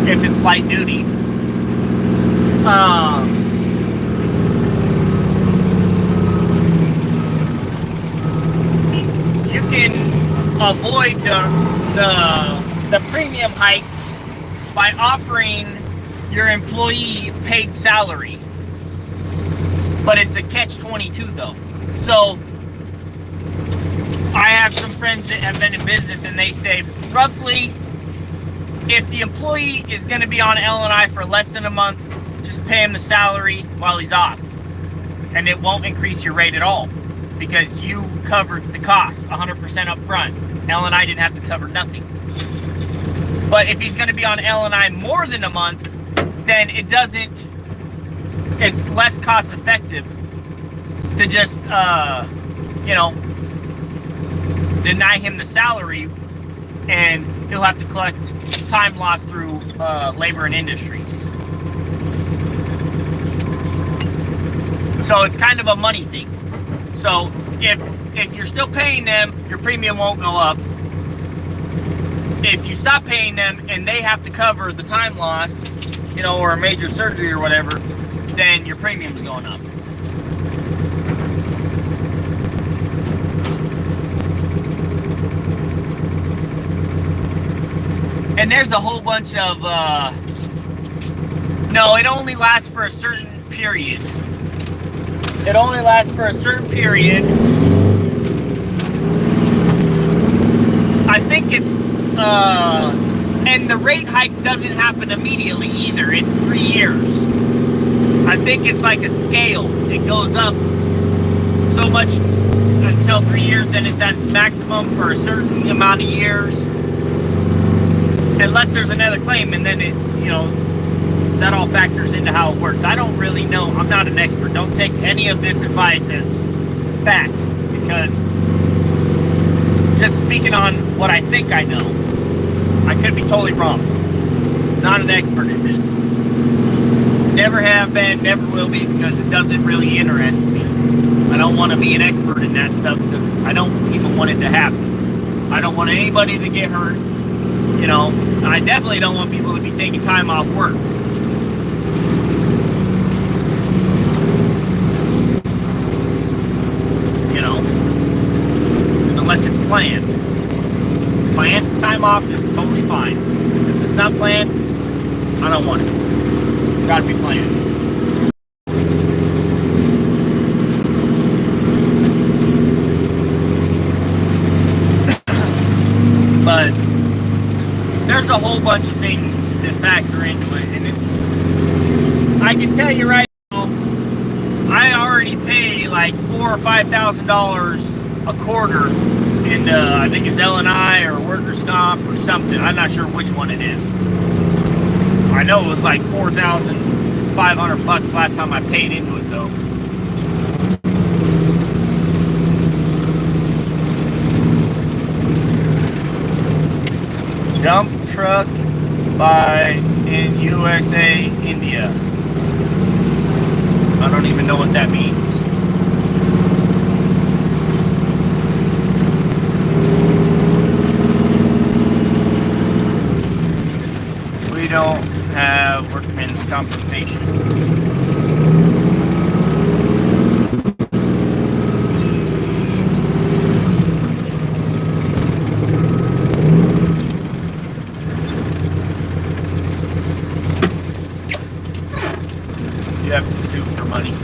if it's light duty. You can avoid the premium hikes by offering your employee paid salary. But it's a catch-22 though. So I have some friends that have been in business and they say roughly if the employee is going to be on L&I for less than a month, just pay him the salary while he's off. And it won't increase your rate at all because you covered the cost 100% up front. L&I didn't have to cover nothing. But if he's going to be on L&I more than a month, then it's less cost effective to just, deny him the salary, and he'll have to collect time loss through Labor and Industries. So it's kind of a money thing. So if you're still paying them, your premium won't go up. If you stop paying them and they have to cover the time loss, or a major surgery or whatever, then your premium's going up. And there's a whole bunch of, no, it only lasts for a certain period. It only lasts for a certain period. I think it's, and the rate hike doesn't happen immediately either. It's 3 years. I think it's like a scale. It goes up so much until 3 years, then it's at its maximum for a certain amount of years. Unless there's another claim, and then it, that all factors into how it works. I don't really know. I'm not an expert. Don't take any of this advice as fact, because just speaking on what I think I know, I could be totally wrong. Not an expert in this. Never have been, never will be, because it doesn't really interest me. I don't want to be an expert in that stuff because I don't even want it to happen. I don't want anybody to get hurt. I definitely don't want people to be taking time off work. Unless it's planned. Planned time off is totally fine. If it's not planned, I don't want it. It's gotta be planned. But there's a whole bunch of things that factor into it, and I can tell you right now, I already pay like $4,000 or $5,000 a quarter in I think it's L&I or workers' comp or something. I'm not sure which one it is. I know it was like $4,500 last time I paid into it though. Dump truck in USA, India. I don't even know what that means. We don't have workmen's compensation. You have to sue for money.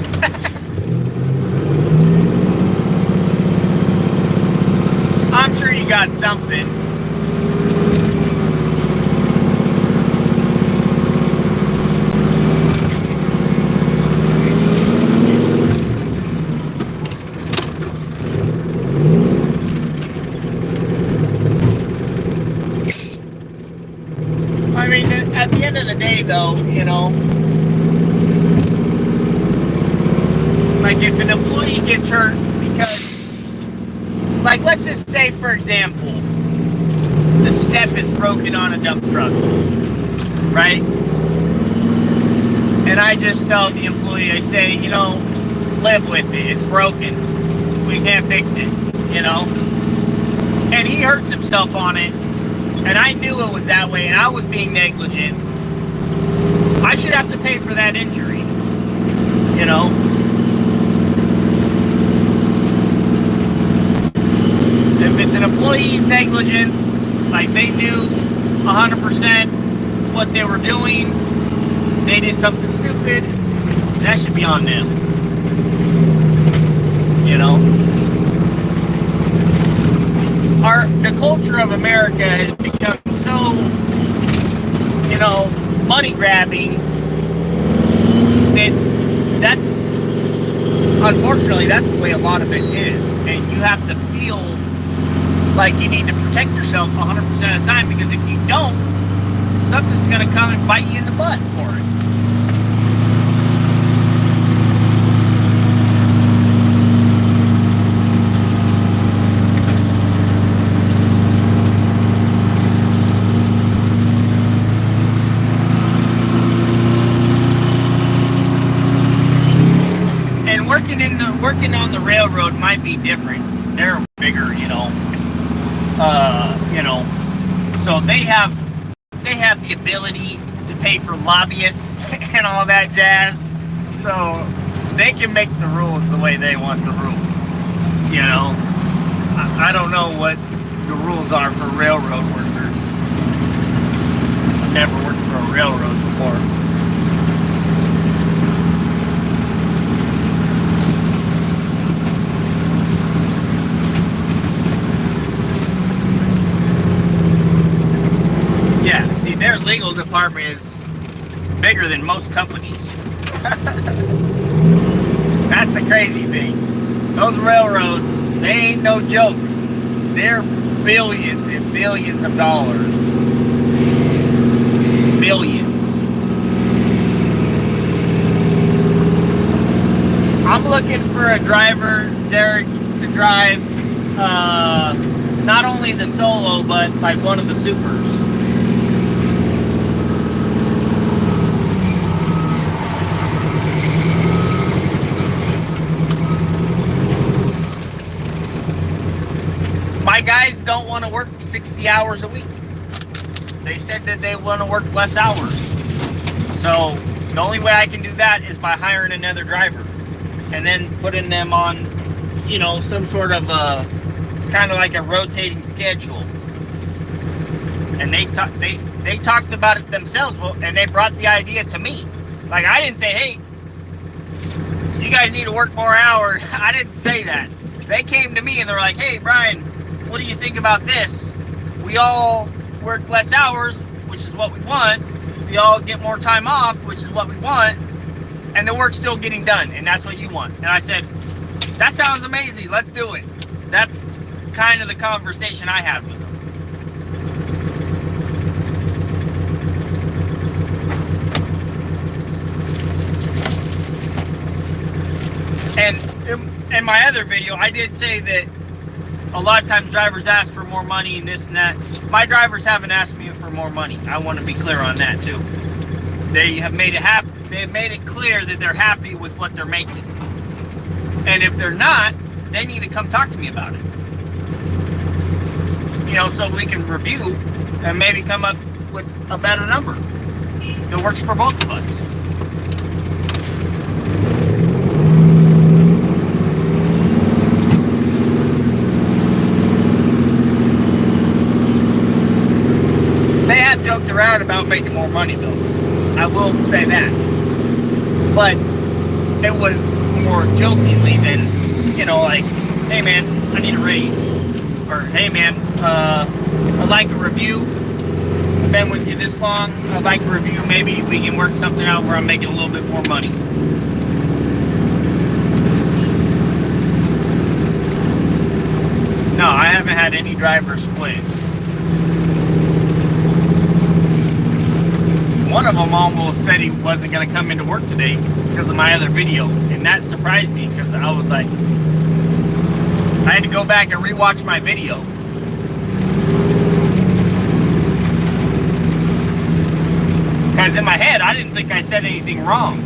I'm sure you got something. I mean, at the end of the day, though, you know, like if an employee gets hurt because, like, let's just say, for example, the step is broken on a dump truck, right? And I just tell the employee, I say, you know, live with it. It's broken. We can't fix it, you know? And he hurts himself on it. And I knew it was that way, and I was being negligent. I should have to pay for that injury, you know? If it's an employee's negligence, like they knew 100% what they were doing, they did something stupid, that should be on them, you know? The culture of America has become so, you know, money grabbing that's unfortunately that's the way a lot of it is, and you have to feel like you need to protect yourself 100% of the time, because if you don't, something's going to come and bite you in the butt for it. Working on the railroad might be different. They're bigger, you know. So they have the ability to pay for lobbyists and all that jazz. So they can make the rules the way they want the rules. You know, I don't know what the rules are for railroad workers. I've never worked for a railroad before. Yeah, see, their legal department is bigger than most companies. That's the crazy thing. Those railroads, they ain't no joke. They're billions and billions of dollars. Billions. I'm looking for a driver, Derek, to drive not only the Solo, but like one of the Supers. My guys don't want to work 60 hours a week. They said that they want to work less hours. So the only way I can do that is by hiring another driver and then putting them on, you know, some sort of it's kind of like a rotating schedule. And they talked about it themselves, and they brought the idea to me. Like, I didn't say, hey, you guys need to work more hours. I didn't say that. They came to me and they're like, hey, Brian, what do you think about this? We all work less hours, which is what we want. We all get more time off, which is what we want. And the work's still getting done, and that's what you want. And I said, that sounds amazing. Let's do it. That's kind of the conversation I had with them. in my other video, I did say that a lot of times drivers ask for more money and this and that. My drivers haven't asked me for more money. I want to be clear on that too. They have made it happen. They have made it clear that they're happy with what they're making. And if they're not, they need to come talk to me about it. You know, so we can review and maybe come up with a better number that works for both of us. They have joked around about making more money though. I will say that. But it was more jokingly than, you know, like, hey man, I need a raise. Or hey man, I'd like a review. I've been with you this long. I'd like a review. Maybe we can work something out where I'm making a little bit more money. No, I haven't had any drivers quit. One of them almost said he wasn't going to come into work today because of my other video. And that surprised me because I was like, I had to go back and rewatch my video. Because in my head, I didn't think I said anything wrong.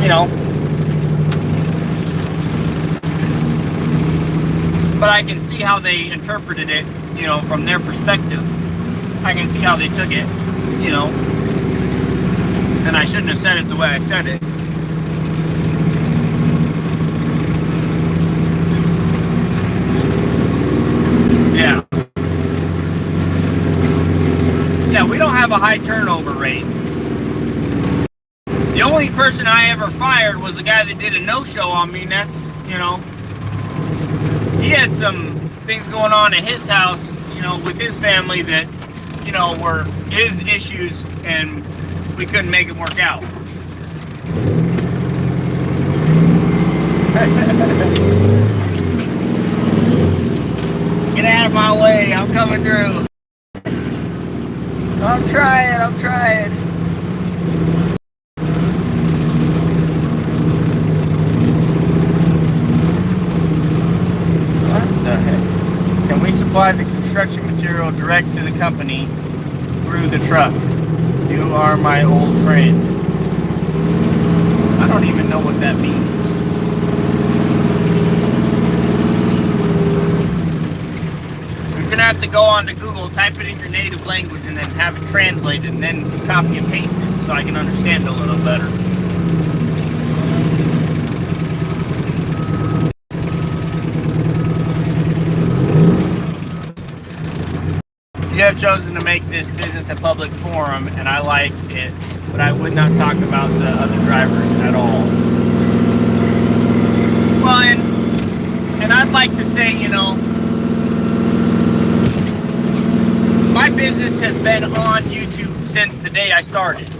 You know. But I can see how they interpreted it, you know, from their perspective. I can see how they took it, you know. And I shouldn't have said it the way I said it. Yeah. Yeah, we don't have a high turnover rate. The only person I ever fired was the guy that did a no-show on me, and that's, you know, he had some things going on at his house, you know, with his family that, you know, were his issues, and we couldn't make it work out. Get out of my way, I'm coming through. I'm trying. What the heck? Can we supply the construction material direct to the company through the truck? You are my old friend. I don't even know what that means. You're gonna have to go on to Google, type it in your native language, and then have it translated, and then copy and paste it so I can understand it a little better. You have chosen to make this business a public forum, and I like it, but I would not talk about the other drivers at all. Well, and I'd like to say, you know, my business has been on YouTube since the day I started.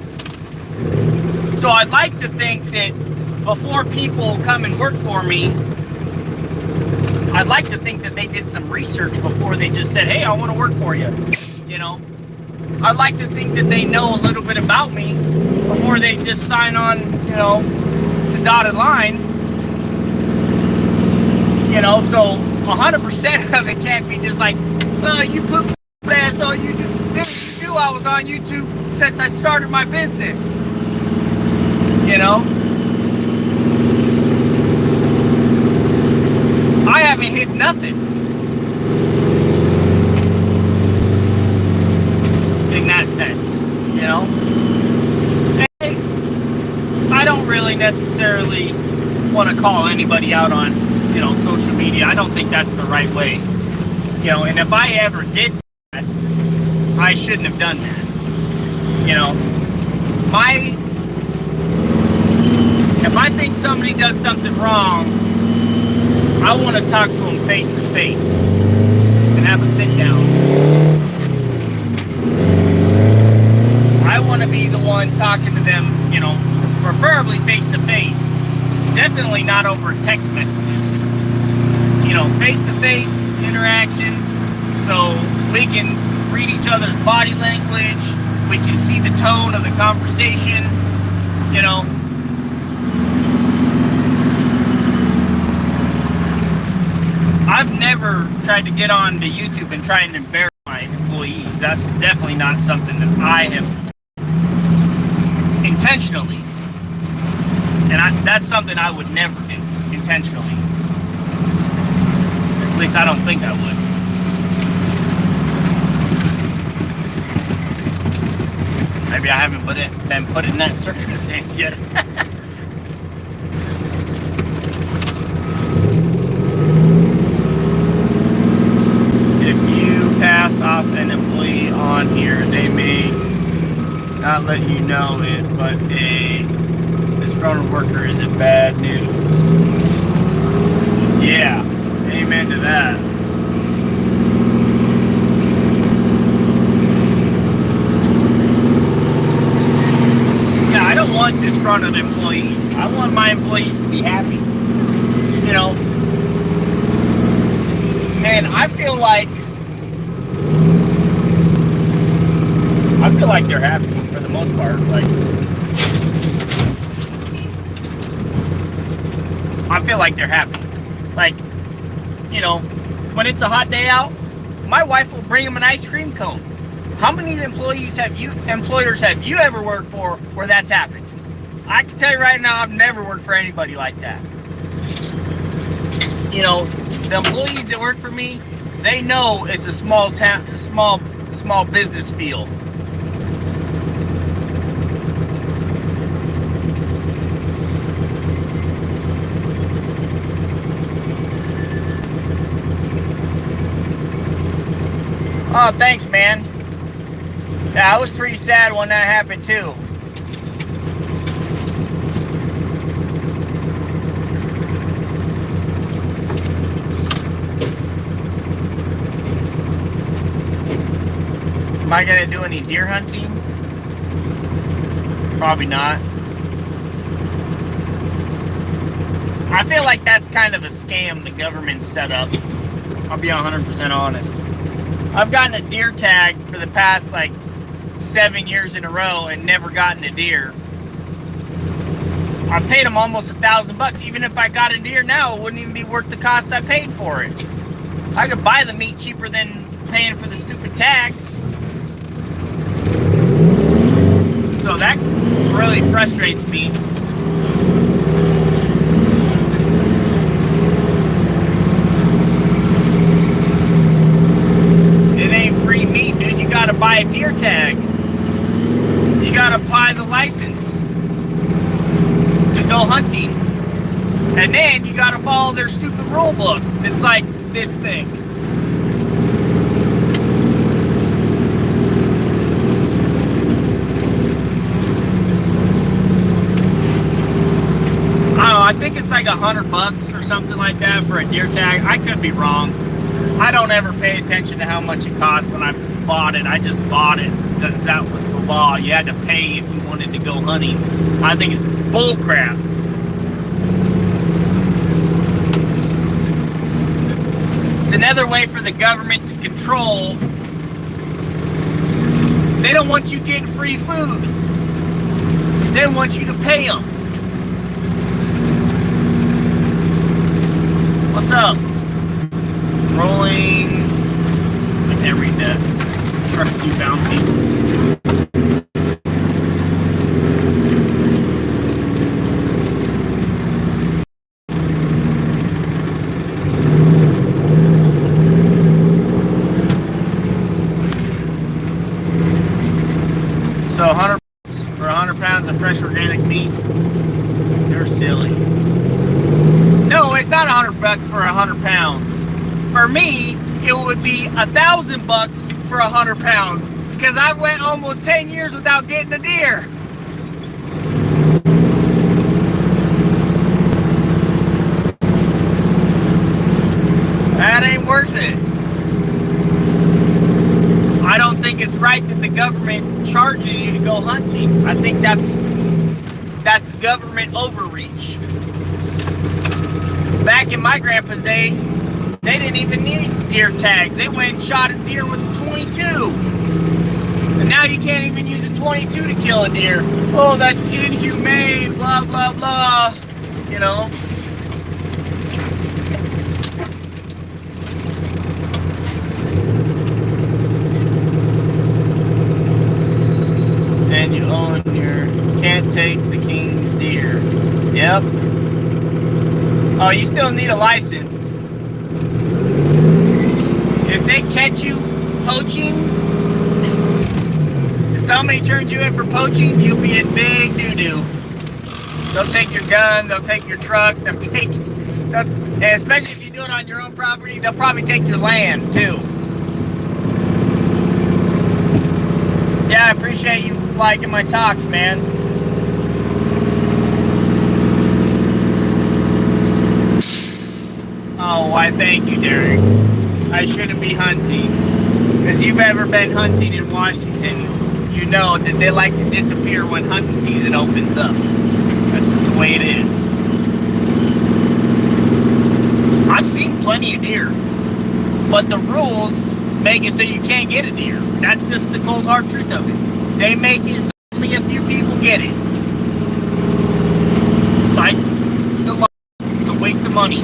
So I'd like to think that before people come and work for me, I'd like to think that they did some research before they just said, hey, I want to work for you. You know, I'd like to think that they know a little bit about me before they just sign on, you know, the dotted line. You know, so 100% of it can't be just like, well, you put my ass on YouTube. This you knew I was on YouTube since I started my business. You know? I haven't hid nothing. In that sense, you know? And I don't really necessarily want to call anybody out on, you know, social media. I don't think that's the right way. You know, and if I ever did that, I shouldn't have done that. You know, if I think somebody does something wrong, I want to talk to them face to face and have a sit down. I want to be the one talking to them, you know, preferably face to face. Definitely not over text messages. You know, face to face interaction, so we can read each other's body language, we can see the tone of the conversation, you know. I've never tried to get on to YouTube and try and embarrass my employees. That's definitely not something that I have intentionally. And that's something I would never do intentionally. At least I don't think I would. Maybe I haven't been put in that circumstance yet. If you pass off an employee on here, they may not let you know it, but a disgruntled worker isn't bad news. Yeah, amen to that. Yeah, I don't want disgruntled employees. I want my employees to be happy. You know, and I feel like they're happy for the most part. Like, I feel like they're happy. Like, you know, when it's a hot day out, my wife will bring them an ice cream cone. How many employers have you ever worked for where that's happened? I can tell you right now, I've never worked for anybody like that. You know, the employees that work for me, they know it's a small town, small business field. Oh, thanks, man. Yeah, I was pretty sad when that happened too. Am I gonna do any deer hunting? Probably not. I feel like that's kind of a scam the government set up. I'll be 100% honest. I've gotten a deer tag for the past like 7 years in a row and never gotten a deer. I paid them almost $1,000. Even if I got a deer now, it wouldn't even be worth the cost I paid for it. I could buy the meat cheaper than paying for the stupid tags. So that really frustrates me. It ain't free meat, dude. You gotta buy a deer tag. You gotta apply the license to go hunting. And then you gotta follow their stupid rule book. It's like this thing. I think it's like $100 or something like that for a deer tag. I could be wrong. I don't ever pay attention to how much it costs when I bought it. I just bought it because that was the law. You had to pay if you wanted to go hunting. I think it's bull crap. It's another way for the government to control. They don't want you getting free food. They want you to pay them. What's up? Rolling. I can't read that. Truck's too bouncy. So 100 for 100 pounds of fresh organic meat. You're silly. No, it's not $100 for 100 pounds. For me, it would be $1,000 for 100 pounds because I went almost 10 years without getting a deer. That ain't worth it. I don't think it's right that the government charges you to go hunting. I think that's government overreach. Back in my grandpa's day, they didn't even need deer tags. They went and shot a deer with a 22. And now you can't even use a 22 to kill a deer. Oh, that's inhumane, blah, blah, blah. You know? take the king's deer. Yep. Oh, you still need a license. If they catch you poaching, if somebody turns you in for poaching, you'll be in big doo-doo. They'll take your gun, they'll take your truck, and especially if you do it on your own property, they'll probably take your land too. Yeah, I appreciate you liking my talks, man. Oh, why thank you, Derek. I shouldn't be hunting. If you've ever been hunting in Washington, you know that they like to disappear when hunting season opens up. That's just the way it is. I've seen plenty of deer, but the rules make it so you can't get a deer. That's just the cold hard truth of it. They make it so only a few people get it. It's like the law. It's a waste of money.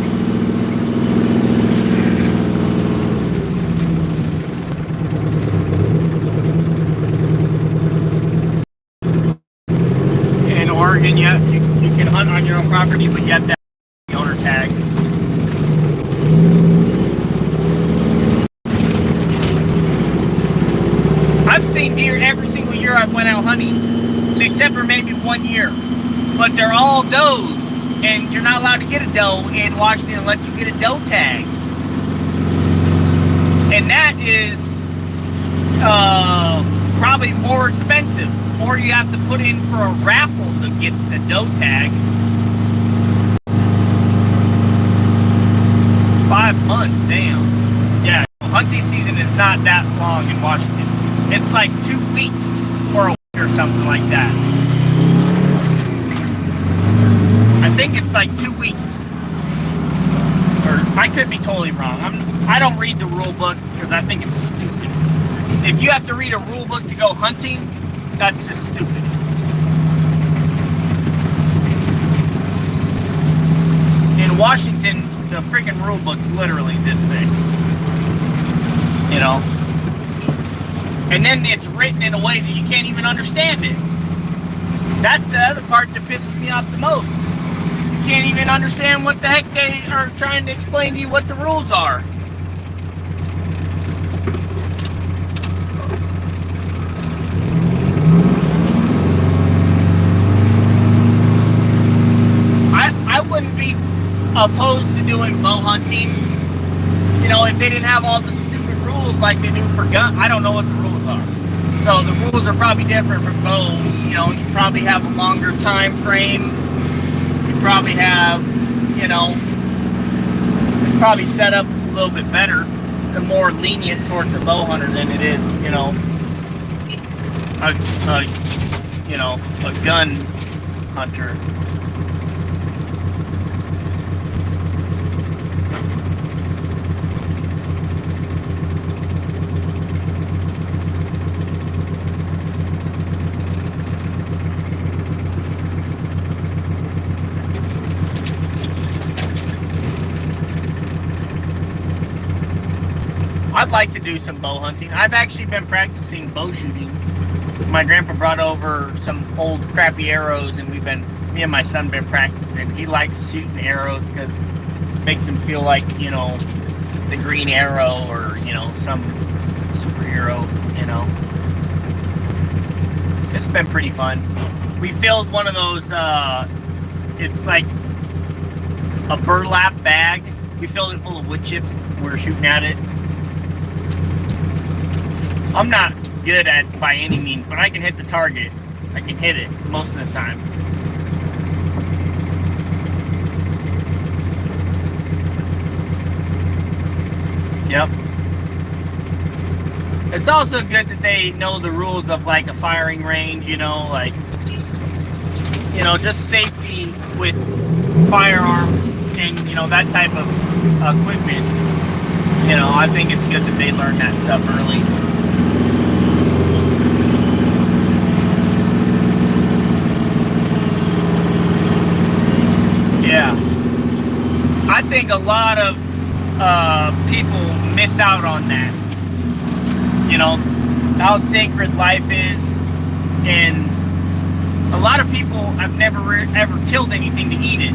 In Oregon, yeah, you can hunt on your own property, but you have to have the owner tag. I've seen deer every single year I've went out hunting, except for maybe 1 year. But they're all does, and you're not allowed to get a doe in Washington unless you get a doe tag. And that is probably more expensive, or you have to put in for a raffle to get the doe tag. 5 months, damn. Yeah, hunting season is not that long in Washington. It's like 2 weeks or a week or something like that. I think it's like 2 weeks. Or I could be totally wrong. I don't read the rule book because I think it's stupid. If you have to read a rule book to go hunting, that's just stupid. In Washington, the freaking rule book's literally this thing. You know? And then it's written in a way that you can't even understand it. That's the other part that pisses me off the most. You can't even understand what the heck they are trying to explain to you what the rules are. I wouldn't be opposed to doing bow hunting, you know, if they didn't have all the stupid rules like they do for gun. I don't know what the rules are. So the rules are probably different for bow. You know, you probably have a longer time frame. You probably have, you know, it's probably set up a little bit better. They're more lenient towards a bow hunter than it is, you know, a gun hunter. I'd like to do some bow hunting. I've actually been practicing bow shooting. My grandpa brought over some old crappy arrows, and me and my son been practicing. He likes shooting arrows because it makes him feel like, you know, the Green Arrow or, you know, some superhero, you know. It's been pretty fun. We filled one of those, it's like a burlap bag. We filled it full of wood chips. We were shooting at it. I'm not good at it by any means, but I can hit the target. I can hit it most of the time. Yep. It's also good that they know the rules of like a firing range, you know, like, you know, just safety with firearms and, you know, that type of equipment. You know, I think it's good that they learn that stuff early. Yeah. I think a lot of people miss out on that. You know, how sacred life is, and A lot of people have never ever killed anything to eat it.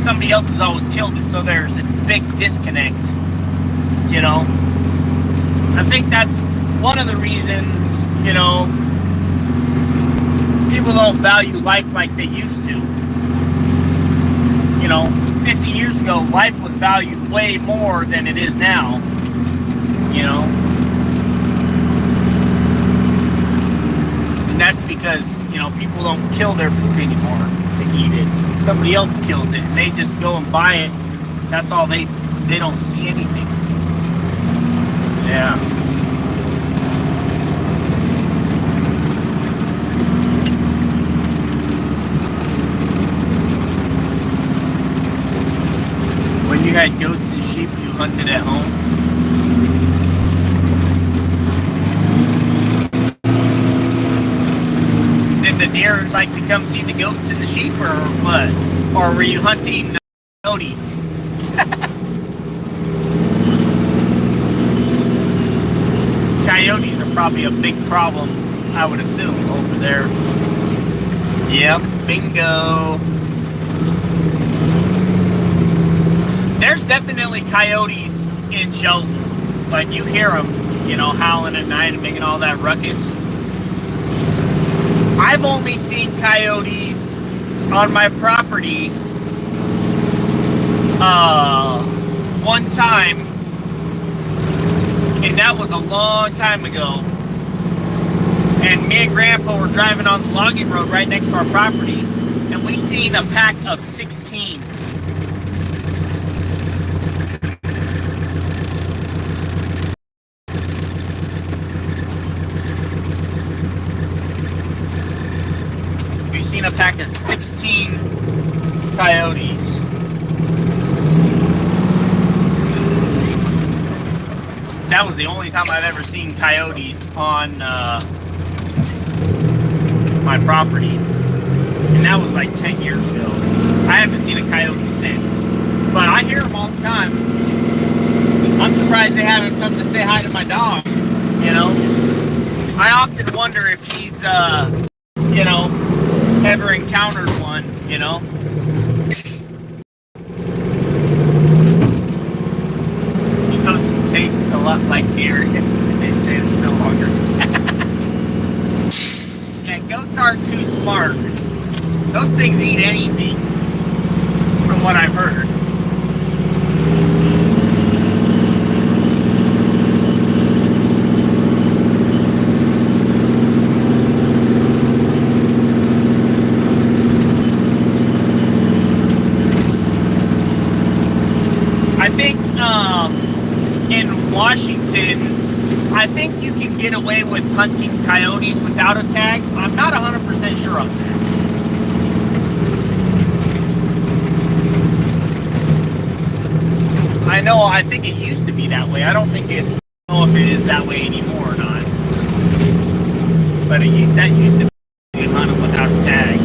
Somebody else has always killed it, so there's a big disconnect, you know. I think that's one of the reasons, you know, people don't value life like they used to. You know, 50 years ago, life was valued way more than it is now, you know. And that's because, you know, people don't kill their food anymore to eat it. Somebody else kills it, and they just go and buy it. That's all they don't see anything. Yeah. When you had goats and sheep, you hunted at home? Did the deer like to come see the goats and the sheep, or what? Or were you hunting coyotes? Coyotes are probably a big problem, I would assume, over there. Yep, bingo. There's definitely coyotes in Shelton. Like, you hear them, you know, howling at night and making all that ruckus. I've only seen coyotes on my property one time, and that was a long time ago. And me and Grandpa were driving on the logging road right next to our property, and we seen a pack of 16. We seen a pack of 16 coyotes. That was the only time I've ever seen coyotes on my property, and that was like 10 years ago. I haven't seen a coyote since, but I hear them all the time. I'm surprised they haven't come to say hi to my dog, you know. I often wonder if he's, you know, ever encountered one, you know. Goats taste a lot like deer. They stay still longer. Yeah, goats aren't too smart. Those things eat anything, from what I've heard. I think in Washington, I think you can get away with hunting coyotes without a tag. I'm not 100% sure on that. I think it used to be that way. I don't know if it is that way anymore or not. But that used to be hunted without a tag.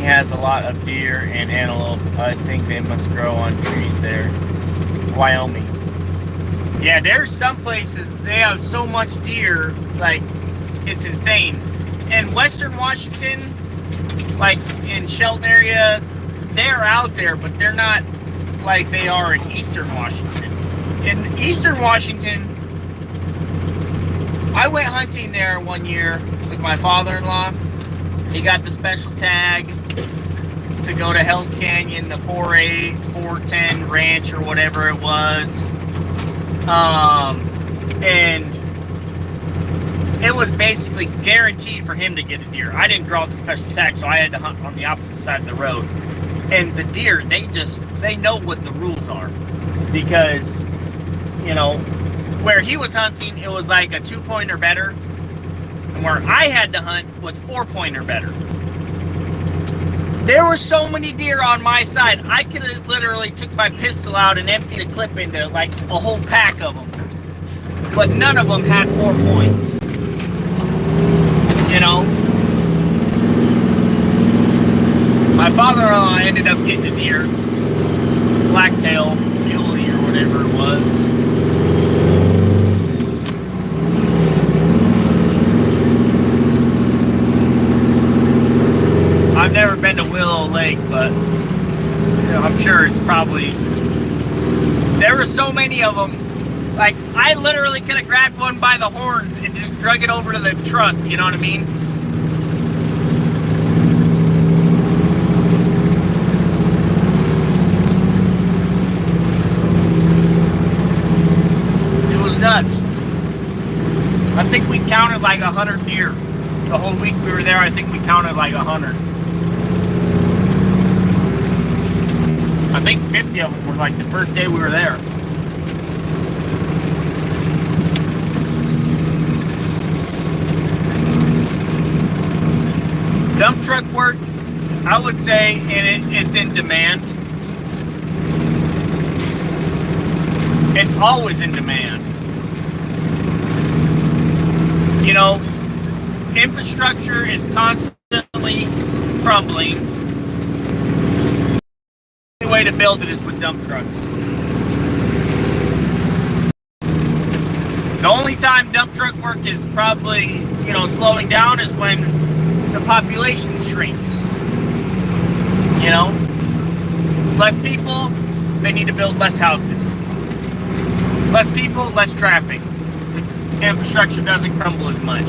has a lot of deer and antelope. I think they must grow on trees there. Wyoming. Yeah, there's some places they have so much deer, like, it's insane. In Western Washington, like in Shelton area, they're out there, but they're not like they are in Eastern Washington. In Eastern Washington, I went hunting there one year with my father-in-law. He got the special tag to go to Hell's Canyon, the 4A, 410 ranch or whatever it was. And it was basically guaranteed for him to get a deer. I didn't draw the special tag, so I had to hunt on the opposite side of the road. And the deer, they know what the rules are. Because, you know, where he was hunting, it was like a 2-point or better. And where I had to hunt was 4-point or better. There were so many deer on my side, I could have literally took my pistol out and emptied a clip into like a whole pack of them. But none of them had 4 points. You know? My father-in-law ended up getting a deer. Blacktail, muley, or whatever it was. I've never been to Willow Lake, but you know, I'm sure it's probably... There were so many of them. Like, I literally could have grabbed one by the horns and just drug it over to the truck, you know what I mean? It was nuts. I think we counted like 100 deer. The whole week we were there, I think we counted like 100. I think 50 of them were like the first day we were there. Dump truck work, I would say, and it's in demand. It's always in demand. You know, infrastructure is constantly crumbling. The only way to build it is with dump trucks. The only time dump truck work is probably, you know, slowing down is when the population shrinks. You know? Less people, they need to build less houses. Less people, less traffic. The infrastructure doesn't crumble as much.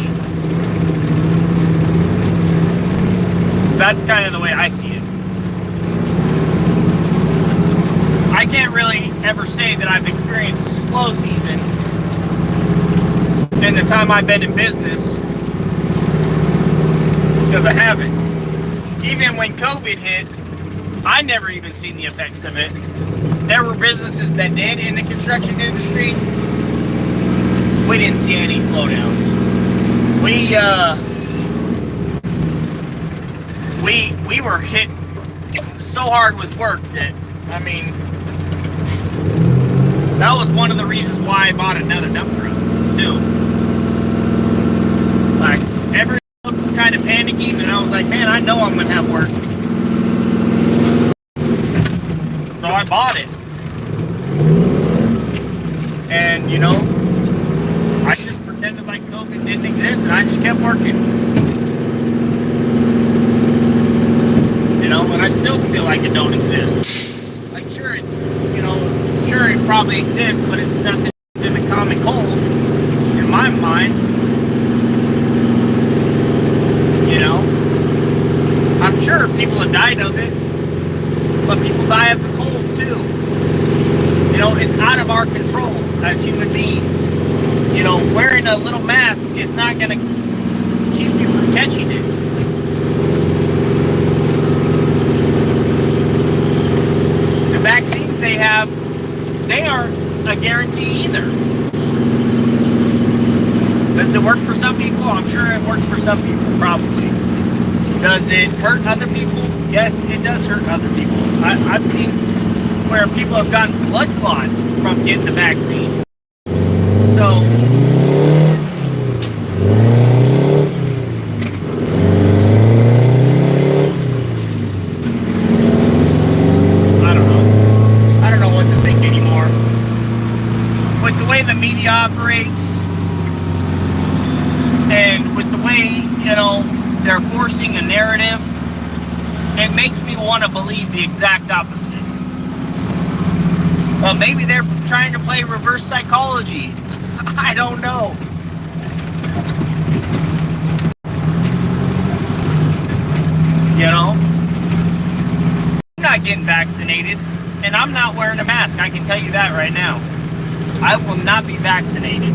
That's kind of the way I see it. I can't really ever say that I've experienced a slow season in the time I've been in business, because I haven't. Even when COVID hit, I never even seen the effects of it. There were businesses that did in the construction industry. We didn't see any slowdowns. We were hit so hard with work that, I mean, that was one of the reasons why I bought another dump truck, too. Like, everyone was kind of panicking, and I was like, man, I know I'm going to have work. So I bought it. And, you know, I just pretended like COVID didn't exist, and I just kept working. You know, and I still feel like it don't exist. Like, sure, it's, you know, sure it probably exists, but it's nothing to the common cold, in my mind. You know, I'm sure people have died of it, but people die of the cold too. You know, it's out of our control as human beings. You know, wearing a little mask is not going to keep you from catching it. The vaccines they have, they aren't a guarantee either. Does it work for some people? I'm sure it works for some people, probably. Does it hurt other people? Yes, it does hurt other people. I've seen where people have gotten blood clots from getting the vaccine. So, you know, they're forcing a narrative, it makes me want to believe the exact opposite. Well, maybe they're trying to play reverse psychology. I don't know. You know? I'm not getting vaccinated, and I'm not wearing a mask. I can tell you that right now. I will not be vaccinated.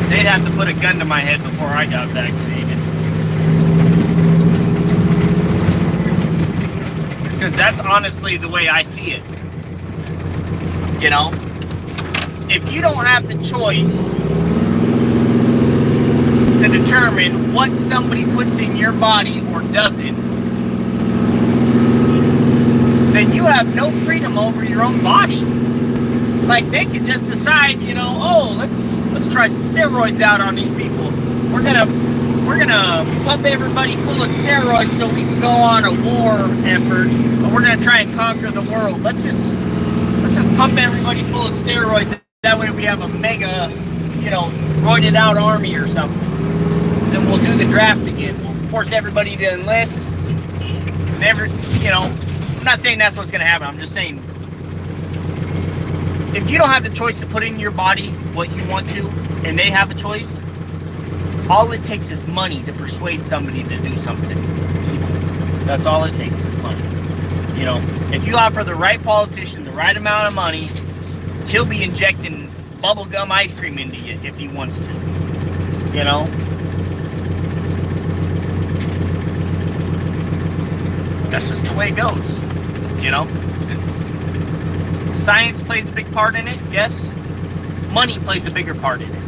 They'd have to put a gun to my head before I got vaccinated. Because that's honestly the way I see it. You know? If you don't have the choice to determine what somebody puts in your body or doesn't, then you have no freedom over your own body. Like, they could just decide, you know, oh, let's try some steroids out on these people. We're gonna pump everybody full of steroids so we can go on a war effort, but we're gonna try and conquer the world. Let's just pump everybody full of steroids. That way we have a mega, you know, roided out army or something. Then we'll do the draft again. We'll force everybody to enlist. You know, I'm not saying that's what's gonna happen. I'm just saying, if you don't have the choice to put in your body what you want to, and they have a choice, all it takes is money to persuade somebody to do something evil. That's all it takes is money. You know, if you offer the right politician the right amount of money, he'll be injecting bubblegum ice cream into you if he wants to. You know? That's just the way it goes. You know? Science plays a big part in it, yes. Money plays a bigger part in it.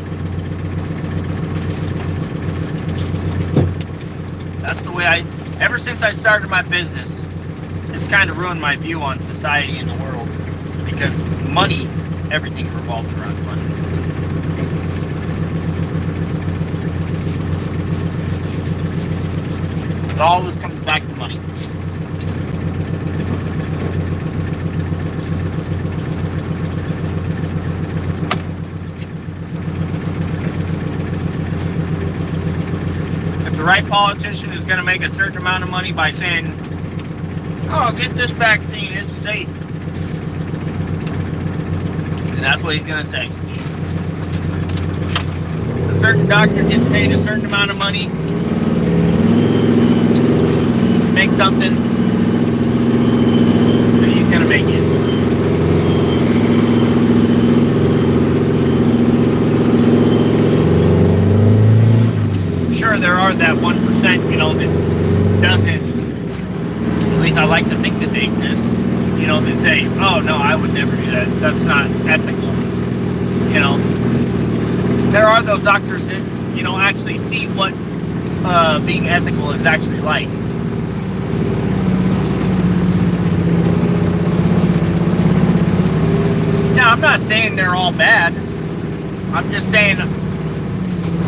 That's the way ever since I started my business, it's kind of ruined my view on society and the world. Because money, everything revolves around money. It always comes back to money. If the right politician is going to make a certain amount of money by saying, oh, get this vaccine, it's safe. And that's what he's going to say. A certain doctor gets paid a certain amount of money to make something, and he's going to make it. Sure, there are that 1%, you know, that doesn't, at least I like to think that they exist, you know, that say, oh no, I would never do that, that's not ethical. You know, there are those doctors that, you know, actually see what being ethical is actually like. Now, I'm not saying they're all bad. I'm just saying,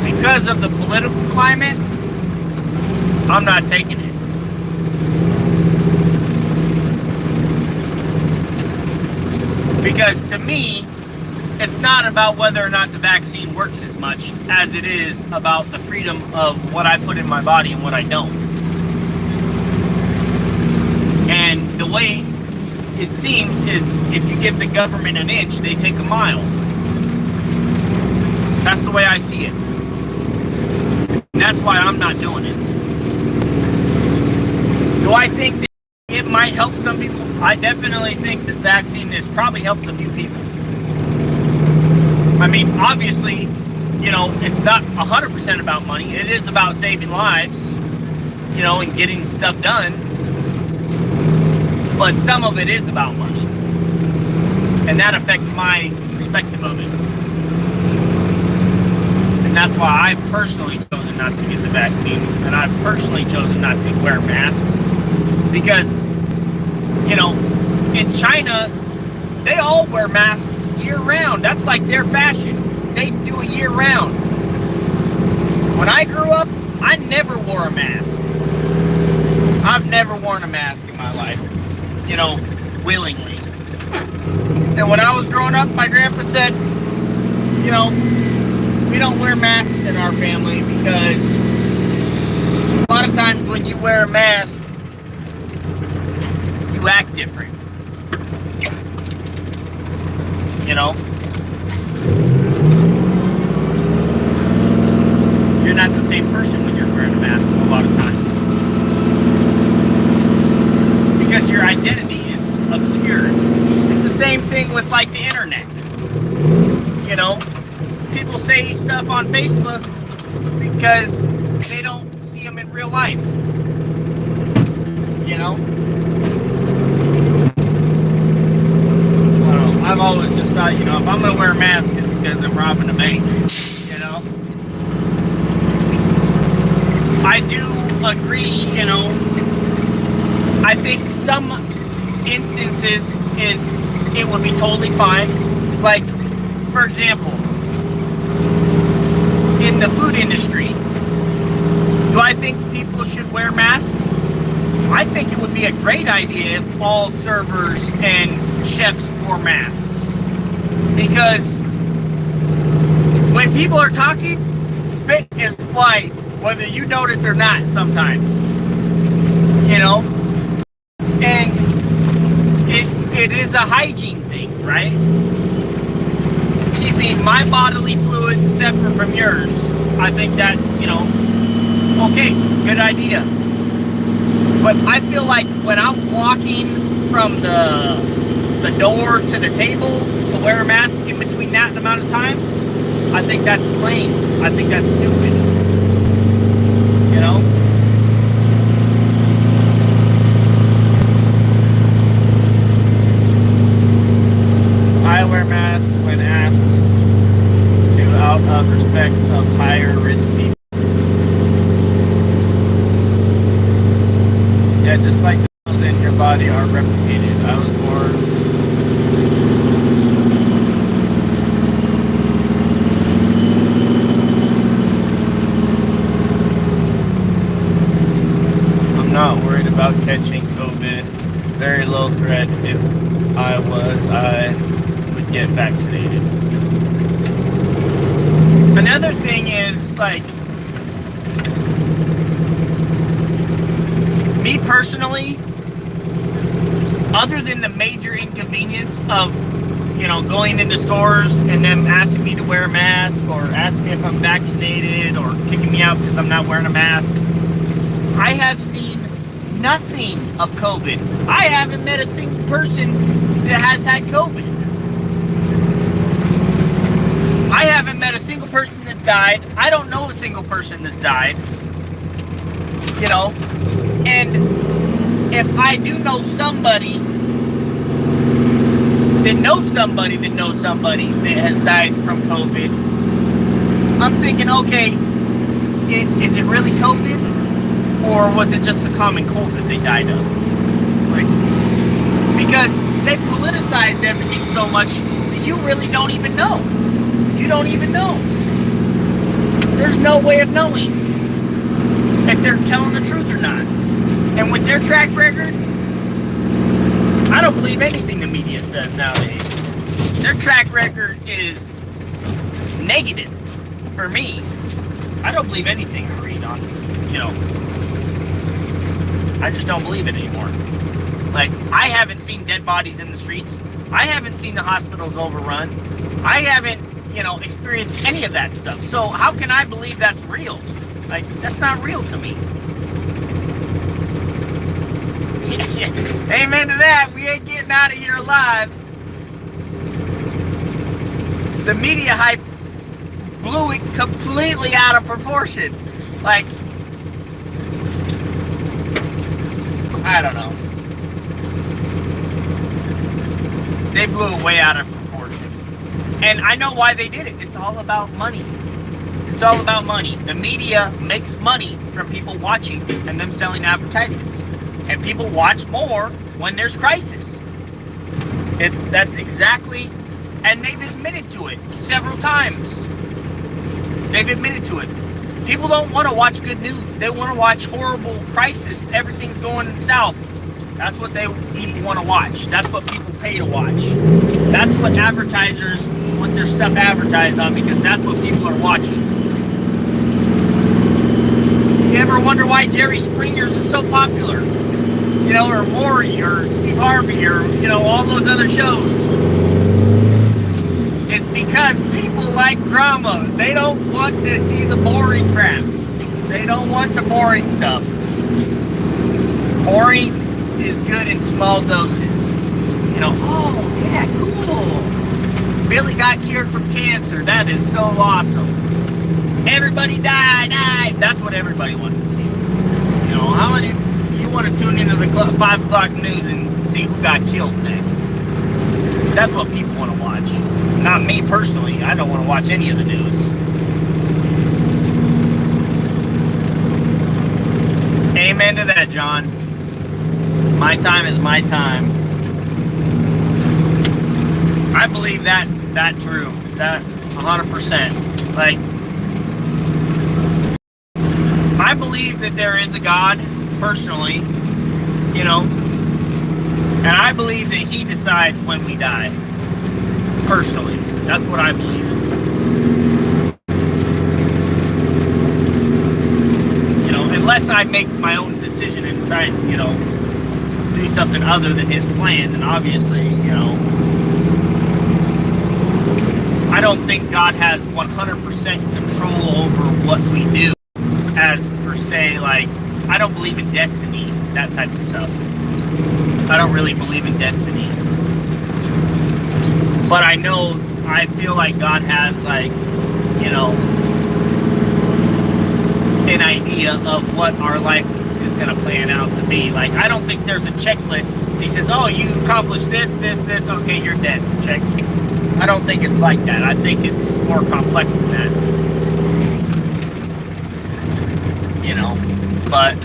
because of the political climate, I'm not taking it. Because to me, it's not about whether or not the vaccine works as much as it is about the freedom of what I put in my body and what I don't. And the way it seems is, if you give the government an inch, they take a mile. That's the way I see it. And that's why I'm not doing it. Do I think that it might help some people? I definitely think that vaccine has probably helped a few people. I mean, obviously, you know, it's not 100% about money. It is about saving lives, you know, and getting stuff done. But some of it is about money. And that affects my perspective of it. And that's why I've personally chosen not to get the vaccine. And I've personally chosen not to wear masks. Because, you know, in China, they all wear masks year-round. That's like their fashion. They do it year-round. When I grew up, I never wore a mask. I've never worn a mask in my life, you know, willingly. And when I was growing up, my grandpa said, you know, we don't wear masks in our family because a lot of times when you wear a mask, you act different. You know? You're not the same person when you're wearing a mask a lot of times. Because your identity is obscured. It's the same thing with like the internet. You know? People say stuff on Facebook because they don't see them in real life. You know? I don't know. I've always just thought, you know, if I'm going to wear a mask, it's because I'm robbing a bank. You know? I do agree, you know, I think some instances it would be totally fine. Like, for example, in the food industry, do I think people should wear masks? I think it would be a great idea if all servers and chefs wore masks. Because when people are talking, spit is flying, whether you notice or not sometimes. You know? And it is a hygiene thing, right? Keeping my bodily fluids separate from yours. I think that, you know, okay, good idea. But I feel like when I'm walking from the door to the table to wear a mask in between that amount of time, I think that's lame. I think that's stupid. You know? I wear masks when asked to out of respect of higher risk people. Yeah, just like the cells in your body are replicated. I was born. I'm not worried about catching COVID. Very low threat. If I was, I would get vaccinated. Another thing is, like, me personally, other than the major inconvenience of, you know, going into stores and them asking me to wear a mask or asking me if I'm vaccinated or kicking me out because I'm not wearing a mask, I have seen nothing of COVID. I haven't met a single person that has had COVID. I haven't met a single person that died. I don't know a single person that's died. You know? And if I do know somebody that knows somebody that knows somebody that has died from COVID, I'm thinking, okay, is it really COVID? Or was it just a common cold that they died of? Like, because they politicized everything so much that you really don't even know. You don't even know. There's no way of knowing if they're telling the truth or not. And with their track record, I don't believe anything the media says nowadays. Their track record is negative for me. I don't believe anything I read on, you know. I just don't believe it anymore. Like, I haven't seen dead bodies in the streets. I haven't seen the hospitals overrun. I haven't, you know, experienced any of that stuff. So how can I believe that's real? Like, that's not real to me. Amen to that. We ain't getting out of here alive. The media hype blew it completely out of proportion. Like, I don't know. They blew it way out of proportion. And I know why they did it. It's all about money. It's all about money. The media makes money from people watching and them selling advertisements. And people watch more when there's crisis. That's exactly, and they've admitted to it several times. They've admitted to it. People don't want to watch good news. They want to watch horrible crisis. Everything's going south. That's what people want to watch. That's what people pay to watch. That's what advertisers put their stuff advertised on because that's what people are watching. You ever wonder why Jerry Springer's is so popular? You know, or Maury, or Steve Harvey, or, you know, all those other shows. It's because people like drama. They don't want to see the boring crap. They don't want the boring stuff. Boring is good in small doses. You know, oh, yeah, cool. Billy got cured from cancer. That is so awesome. Everybody died. That's what everybody wants to see. You know, how many you want to tune into the 5 o'clock news and see who got killed next? That's what people want to watch. Not me personally. I don't want to watch any of the news. Amen to that, John. My time is my time. I believe that true. That 100%. Like, I believe that there is a God, personally, you know, and I believe that He decides when we die. Personally, that's what I believe. You know, unless I make my own decision and try and, you know, do something other than His plan, then obviously, you know, I don't think God has 100% control over what we do, as per se. Like, I don't believe in destiny, that type of stuff. I don't really believe in destiny. But I feel like God has, like, you know, an idea of what our life is going to plan out to be. Like, I don't think there's a checklist. He says, oh, you accomplished this, okay, you're dead. Check. I don't think it's like that. I think it's more complex than that. You know, but,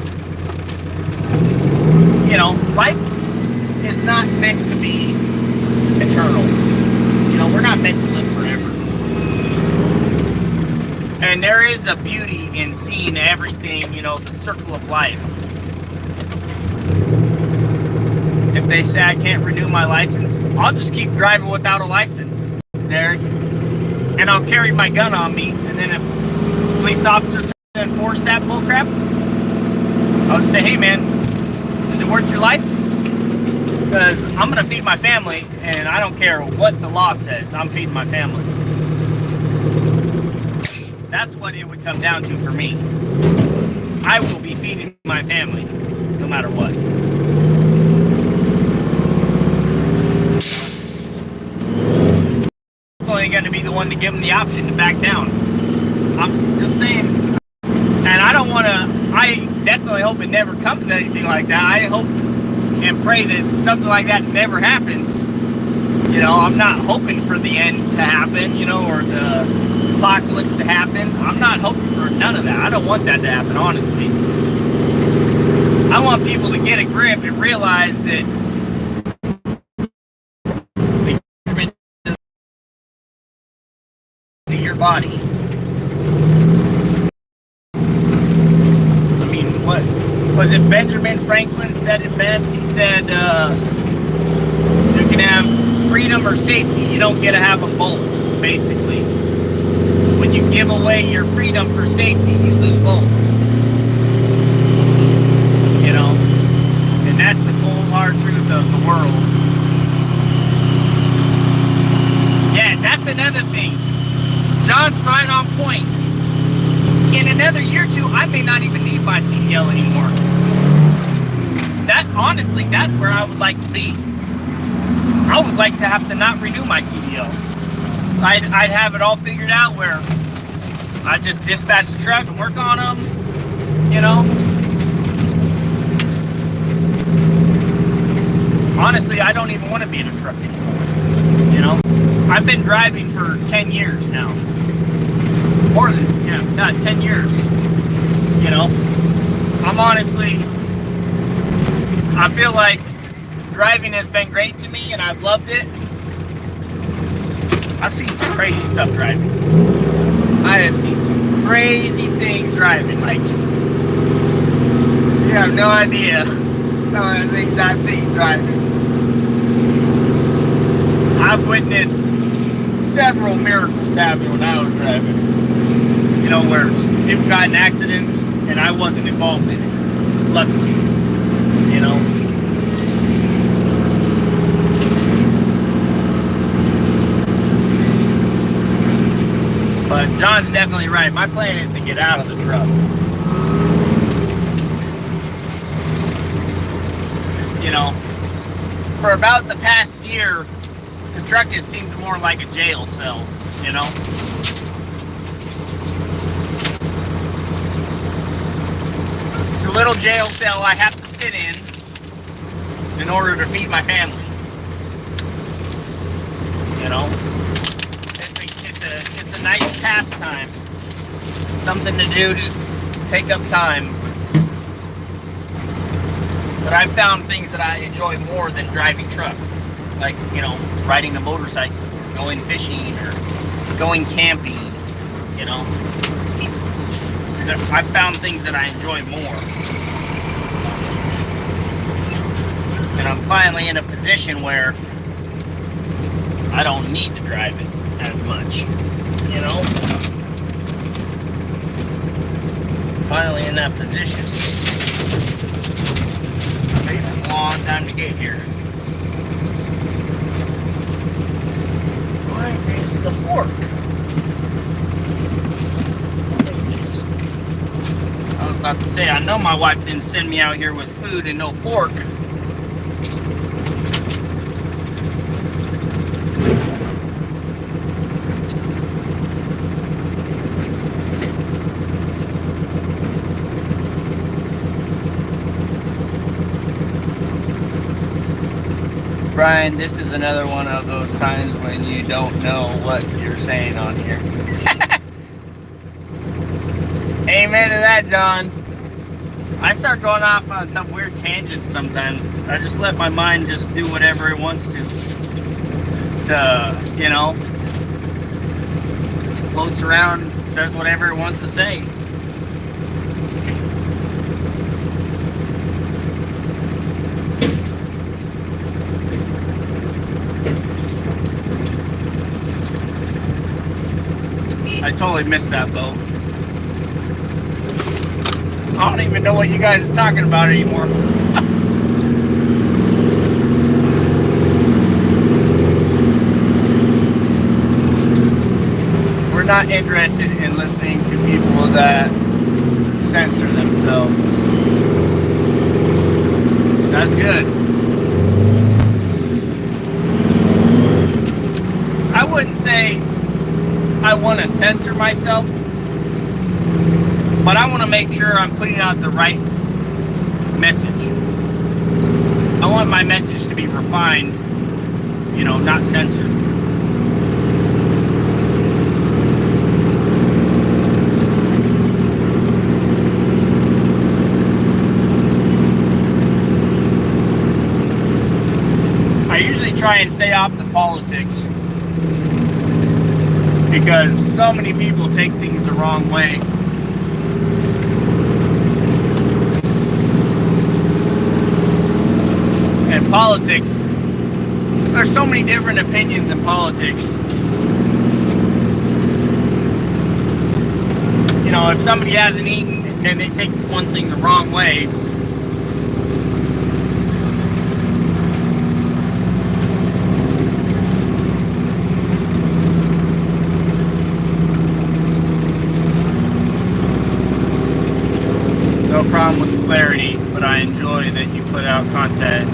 you know, life is not meant to be eternal. You know, we're not meant to live forever. And there is a beauty in seeing everything, you know, the circle of life. If they say I can't renew my license, I'll just keep driving without a license, Derek. And I'll carry my gun on me. And then if a police officer tries to enforce that bullcrap, I'll just say, hey man, is it worth your life? Because I'm going to feed my family, and I don't care what the law says. I'm feeding my family. That's what it would come down to for me. I will be feeding my family, no matter what. Definitely going to be the one to give them the option to back down. I'm just saying. And I don't want to, I definitely hope it never comes to anything like that. I hope and pray that something like that never happens. You know, I'm not hoping for the end to happen, you know, or the apocalypse to happen. I'm not hoping for none of that. I don't want that to happen, honestly. I want people to get a grip and realize that the government is to your body. I mean, what was it? Benjamin Franklin said it best. He said, you can have freedom or safety. You don't get to have them both, basically. When you give away your freedom for safety, you lose both. You know? And that's the cold, hard truth of the world. Yeah, that's another thing. John's right on point. In another year or two, I may not even need my CDL anymore. That, honestly, that's where I would like to be. I would like to have to not renew my CDL. I'd have it all figured out where I just dispatch the truck and work on them, you know. Honestly, I don't even want to be in a truck anymore, you know. I've been driving for 10 years now. More than, yeah, not 10 years, you know. I'm honestly, I feel like driving has been great to me and I've loved it. I've seen some crazy stuff driving. I have seen some crazy things driving. Like, you have no idea some of the things I've seen driving. I've witnessed several miracles happened when I was driving. You know, where people got in accidents and I wasn't involved in it. Luckily, you know. But John's definitely right. My plan is to get out of the truck. You know, for about the past year, the truck has seemed more like a jail cell, you know? It's a little jail cell I have to sit in order to feed my family. You know? It's a nice pastime. Something to do to take up time. But I've found things that I enjoy more than driving trucks. Like, you know, riding a motorcycle, going fishing, or going camping, you know. I've found things that I enjoy more. And I'm finally in a position where I don't need to drive it as much, you know. Finally in that position. It takes a long time to get here. Where is the fork? I was about to say, I know my wife didn't send me out here with food and no fork. Brian, this is another one of those times when you don't know what you're saying on here. Amen to that, John. I start going off on some weird tangents sometimes. I just let my mind just do whatever it wants to. You know, just floats around, says whatever it wants to say. I totally missed that boat. I don't even know what you guys are talking about anymore. We're not interested in listening to people that censor themselves. That's good. I wouldn't say I want to censor myself, but I want to make sure I'm putting out the right message. I want my message to be refined, you know, not censored. I usually try and stay off the politics, because so many people take things the wrong way. And politics, there's so many different opinions in politics. You know, if somebody hasn't eaten and they take one thing the wrong way, no problem with clarity, but I enjoy that you put out content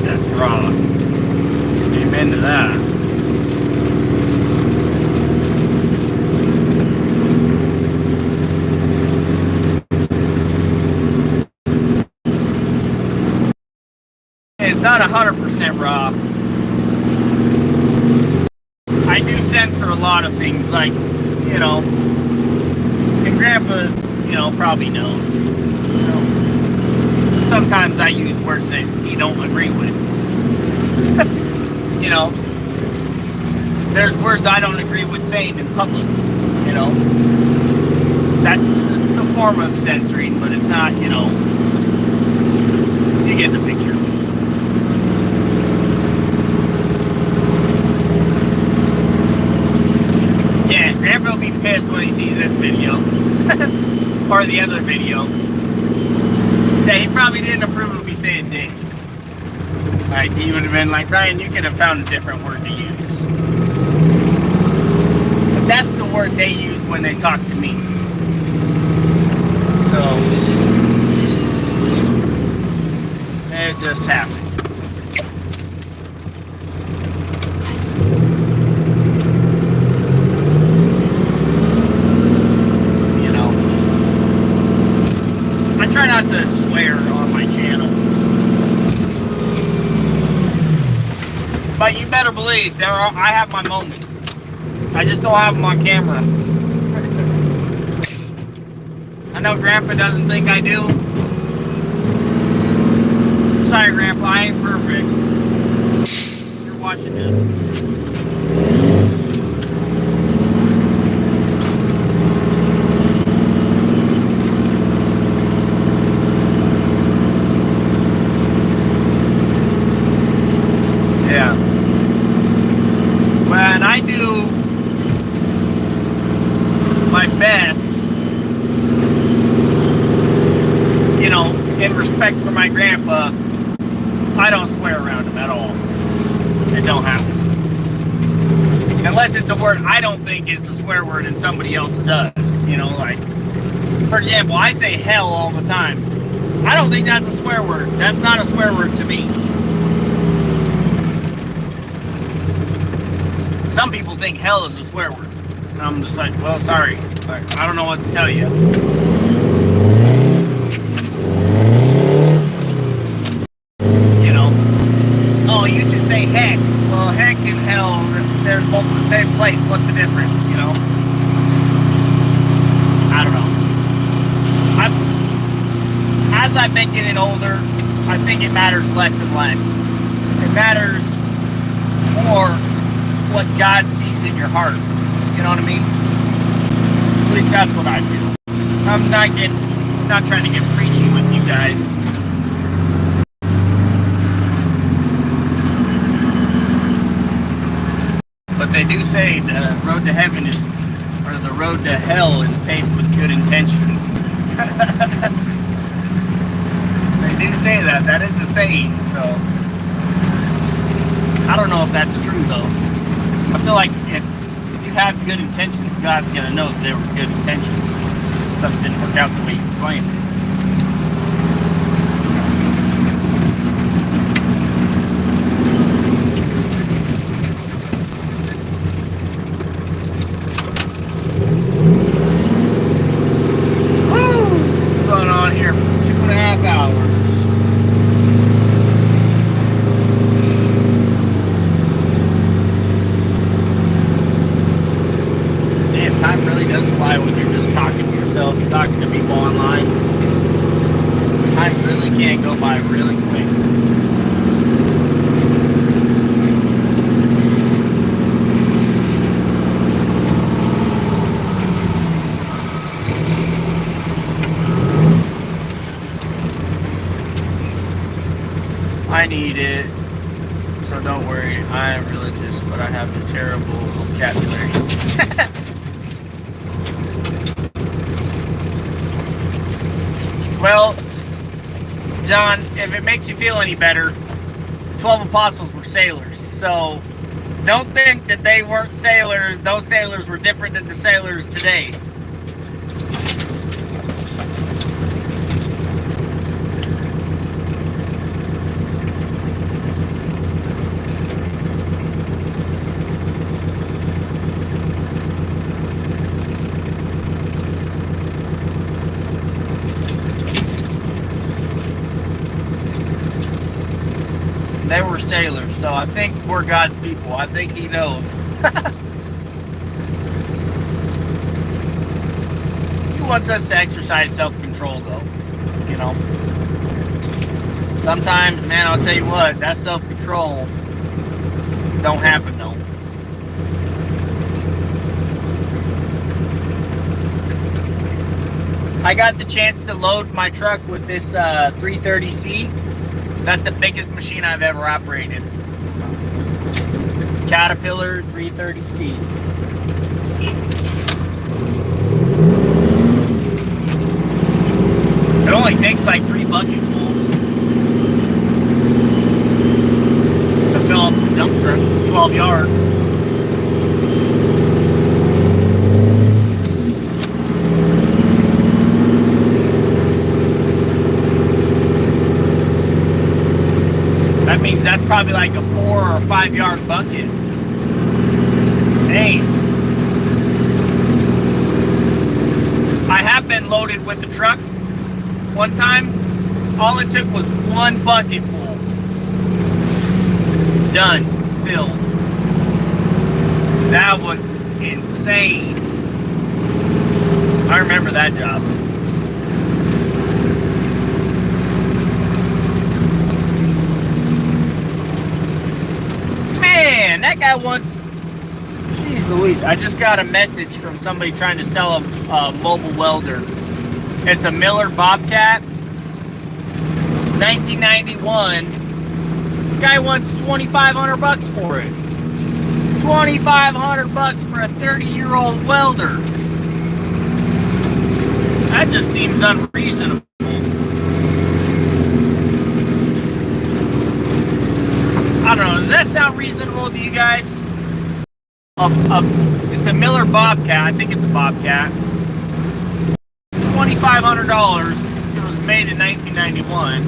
that's raw. Amen to that. It's not 100% raw. I do censor a lot of things, like, you know, and Grandpa, you know, probably knows. You know, sometimes I use words that he don't agree with. You know, there's words I don't agree with saying in public. You know, that's a form of censoring, but it's not, you know, you get the picture. pissed when he sees this video. Or the other video. Yeah, he probably didn't approve of me saying dick. Like, he would have been like, Ryan, you could have found a different word to use. But that's the word they use when they talk to me. So, it just happened. You know, I try not to swear on my channel. But you better believe, I have my moments. I just don't have them on camera. I know Grandpa doesn't think I do. Sorry, Grandpa, I ain't perfect. You're watching this. Yeah. When I do my best, you know, in respect for my grandpa, I don't swear around him at all. It don't happen. Unless it's a word I don't think is a swear word and somebody else does. You know, like, for example, I say hell all the time. I don't think that's a swear word. That's not a swear word to me. Some people think hell is a swear word. And I'm just like, well, sorry. Like, I don't know what to tell you. You know? Oh, you should say heck. Well, heck and hell, they're both the same place. What's the difference, you know? I don't know. As I've been getting older, I think it matters less and less. It matters more what God sees in your heart. You know what I mean? At least that's what I feel. I'm not trying to get preachy with you guys. But they do say the road to heaven is, or the road to hell is paved with good intentions. They do say that. That is a saying, so I don't know if that's true though. I feel like if you have good intentions, God's gonna know that they were good intentions. It's just stuff didn't work out the way you planned it. Going on here for 2.5 hours. Damn, time really does fly when you're just talking to yourself, talking to people online. Time really can go by really quick. I need it, so don't worry. I am religious, but I have a terrible vocabulary. Well, John, if it makes you feel any better, 12 apostles were sailors, so don't think that they weren't sailors. Those sailors were different than the sailors today. They were sailors, so I think we're God's people. I think He knows. He wants us to exercise self-control, though. You know. Sometimes, man, I'll tell you what, that self-control don't happen, though. I got the chance to load my truck with this 330C. That's the biggest machine I've ever operated. Caterpillar 330C. takes like 3 bucketfuls to fill up the dump truck, 12 yards. That means that's probably like a 4 or 5 yard bucket. Hey, I have been loaded with the truck one time. All it took was 1 bucket full. Done. Filled. That was insane. I remember that job. Man, that guy wants... Jeez Louise, I just got a message from somebody trying to sell a mobile welder. It's a Miller Bobcat, 1991. Guy wants $2,500 for it. $2,500 for a 30-year-old welder. That just seems unreasonable. I don't know. Does that sound reasonable to you guys? It's a Miller Bobcat. I think it's a Bobcat. $2,500. It was made in 1991.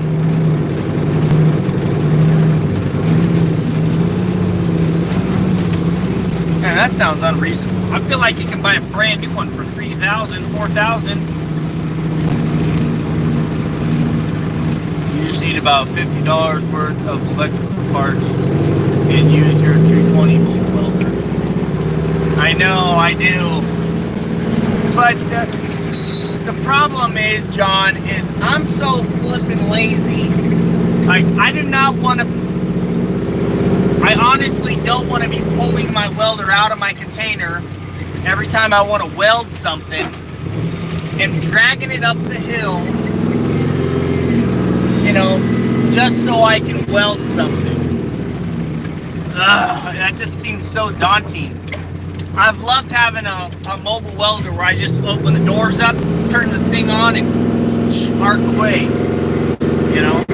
Man, that sounds unreasonable. I feel like you can buy a brand new one for $3,000, $4,000. You just need about $50 worth of electrical parts and use your 220 volt welder. I know, I do. But the problem is, John, is I'm so flippin' lazy. Like, I do not want to... I honestly don't want to be pulling my welder out of my container every time I want to weld something and dragging it up the hill, you know, just so I can weld something. Ugh, that just seems so daunting. I've loved having a mobile welder where I just open the doors up, turn the thing on, and arc away, you know?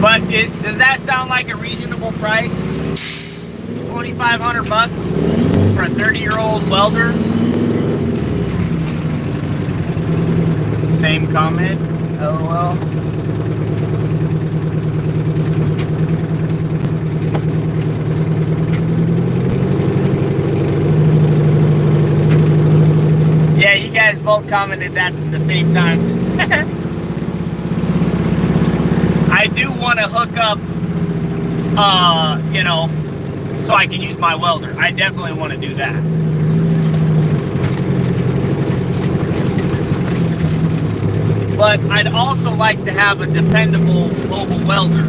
But does that sound like a reasonable price? $2,500 for a 30-year-old welder? Same comment. LOL. Yeah, you guys both commented that at the same time. I do want to hook up, you know, so I can use my welder. I definitely want to do that. But I'd also like to have a dependable mobile welder.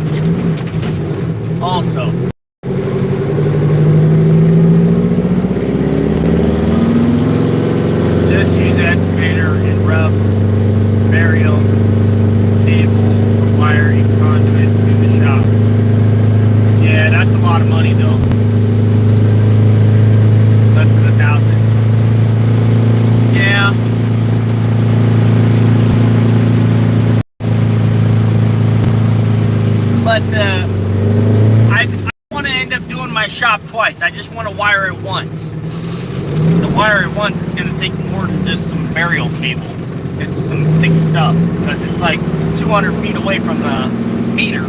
Also. Just use an excavator and rub burial cable, wiring conduit in the shop. Yeah, that's a lot of money though. Less than $1,000. Yeah. But I want to end up doing my shop twice. I just want to wire it once. The wire it once is going to take more than just some burial cable. It's some thick stuff because it's like 200 feet away from the meter.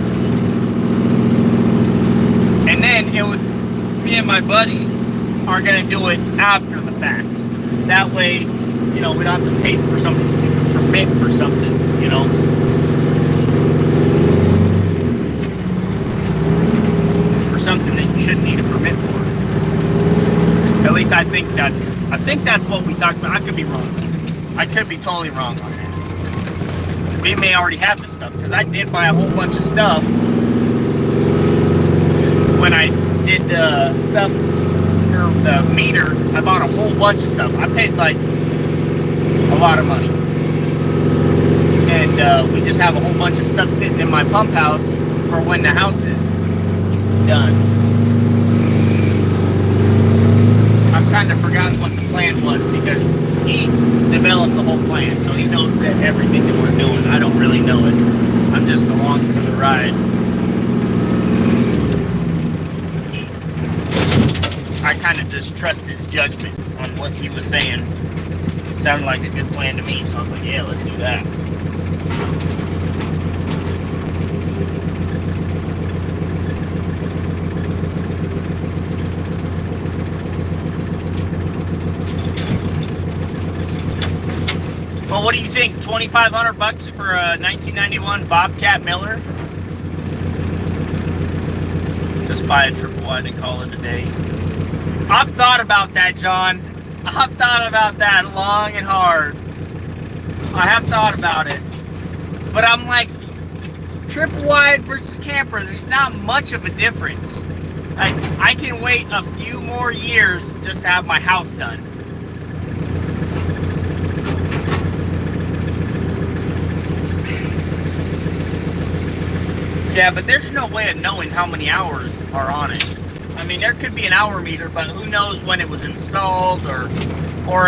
And then it was me and my buddy are going to do it after the fact. That way, you know, we don't have to pay for some permit for something, you know. For something that you shouldn't need a permit for. At least I think that's what we talked about. I could be wrong. I could be totally wrong on that. We may already have this stuff because I did buy a whole bunch of stuff when I did the stuff for the meter. I bought a whole bunch of stuff. I paid like a lot of money. And we just have a whole bunch of stuff sitting in my pump house for when the house is done. I've kind of forgotten what the plan was because he developed the whole plan, so he knows that everything that we're doing. I don't really know it. I'm just along for the ride. I kind of just trust his judgment on what he was saying. Sounded like a good plan to me, so I was like, yeah, let's do that. Well, what do you think? $2,500 for a 1991 Bobcat Miller? Just buy a triple wide and call it a day. I've thought about that, John. I've thought about that long and hard. I have thought about it. But I'm like, triple wide versus camper, there's not much of a difference. Like, I can wait a few more years just to have my house done. Yeah, but there's no way of knowing how many hours are on it. I mean, there could be an hour meter, but who knows when it was installed, or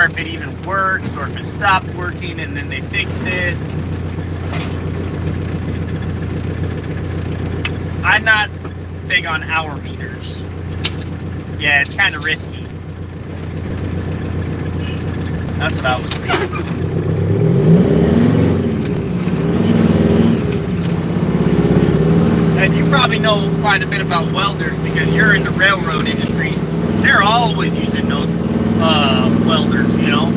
if it even works, or if it stopped working and then they fixed it. I'm not big on hour meters. Yeah, it's kind of risky. That's what I was thinking. And you probably know quite a bit about welders because you're in the railroad industry. They're always using those welders, you know.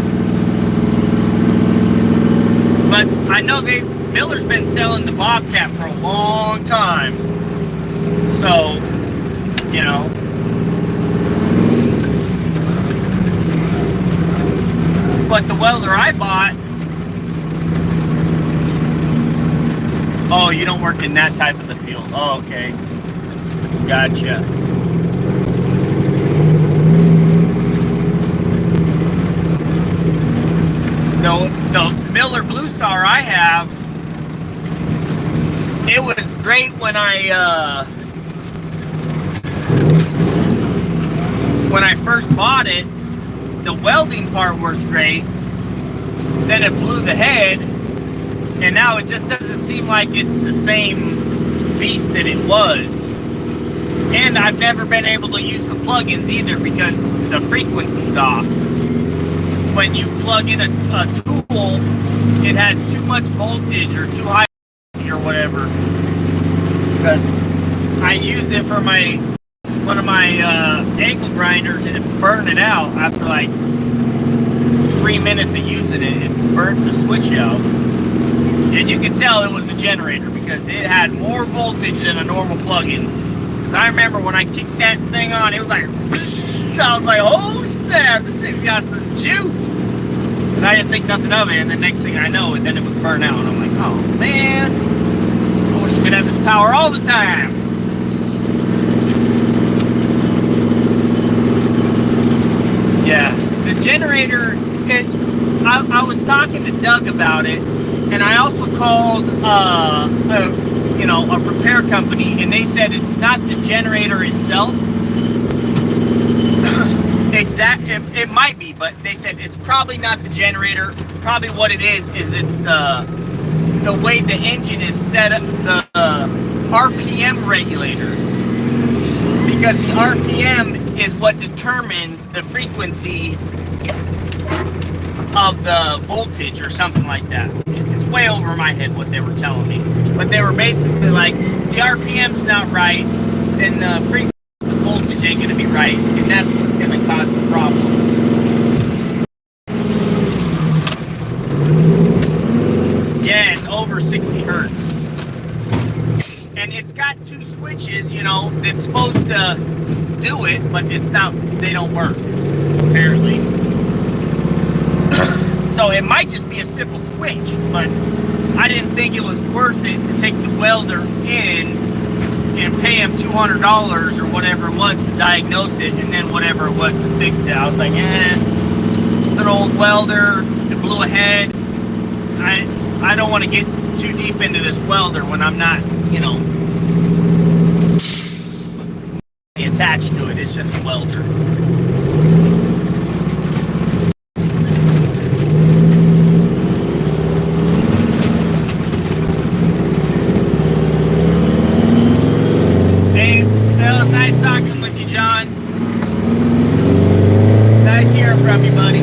But I know Miller's been selling the Bobcat for a long time. So, you know. But the welder I bought, oh, you don't work in that type of the field. Oh, okay. Gotcha. No, the Miller Blue Star I have, it was great when I first bought it. The welding part works great. Then it blew the head. And now it just doesn't seem like it's the same beast that it was. And I've never been able to use the plugins either because the frequency's off. When you plug in a tool, it has too much voltage or too high or whatever. Because I used it for one of my angle grinders and it burned it out after like 3 minutes of using it. It burned the switch out. And you can tell it was the generator because it had more voltage than a normal plug-in. Because I remember when I kicked that thing on, it was like, I was like, oh snap, this thing's got some juice. And I didn't think nothing of it, and the next thing I know, and then it was burnt out. And I'm like, oh man, I wish we could have this power all the time. Yeah, the generator, I was talking to Doug about it. And I also called, a repair company, and they said it's not the generator itself. It might be, but they said it's probably not the generator. Probably what it is it's the way the engine is set up, the RPM regulator. Because the RPM is what determines the frequency of the voltage or something like that. It's way over my head what they were telling me. But they were basically like, the RPM's not right, then the frequency of the voltage ain't going to be right, and that's what's going to cause the problems. Yeah, it's over 60 hertz. And it's got two switches, you know, that's supposed to do it, but it's not, they don't work, apparently. So it might just be a simple switch, but I didn't think it was worth it to take the welder in and pay him $200 or whatever it was to diagnose it, and then whatever it was to fix it. I was like, it's an old welder, it blew a head. I don't want to get too deep into this welder when I'm not, you know, attached to it. It's just a welder. Hey, that was nice talking with you, John. Nice hearing from you, buddy.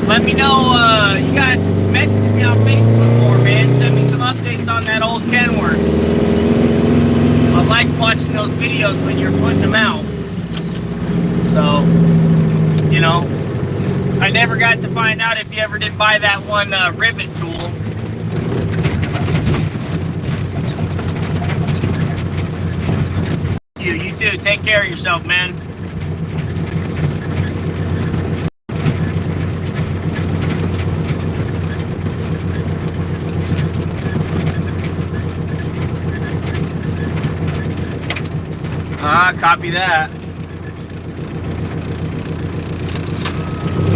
Let me know, you guys message me on Facebook more, man. Send me some updates on that old Kenworth. I like watching those videos when you're putting them out. So, you know, I never got to find out if you ever did buy that one rivet tool. You too. Take care of yourself, man. Copy that.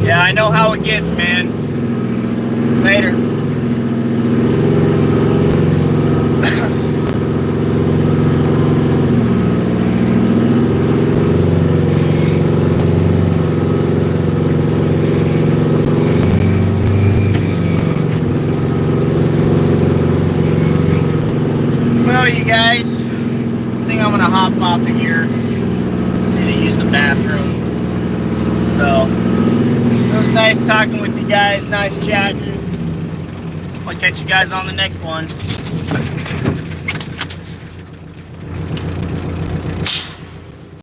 Yeah, I know how it gets, man. Later. Well, you guys, I think I'm gonna hop off of here. Need to use the bathroom. So, it was nice talking with you guys. Nice chatting. I'll catch you guys on the next one.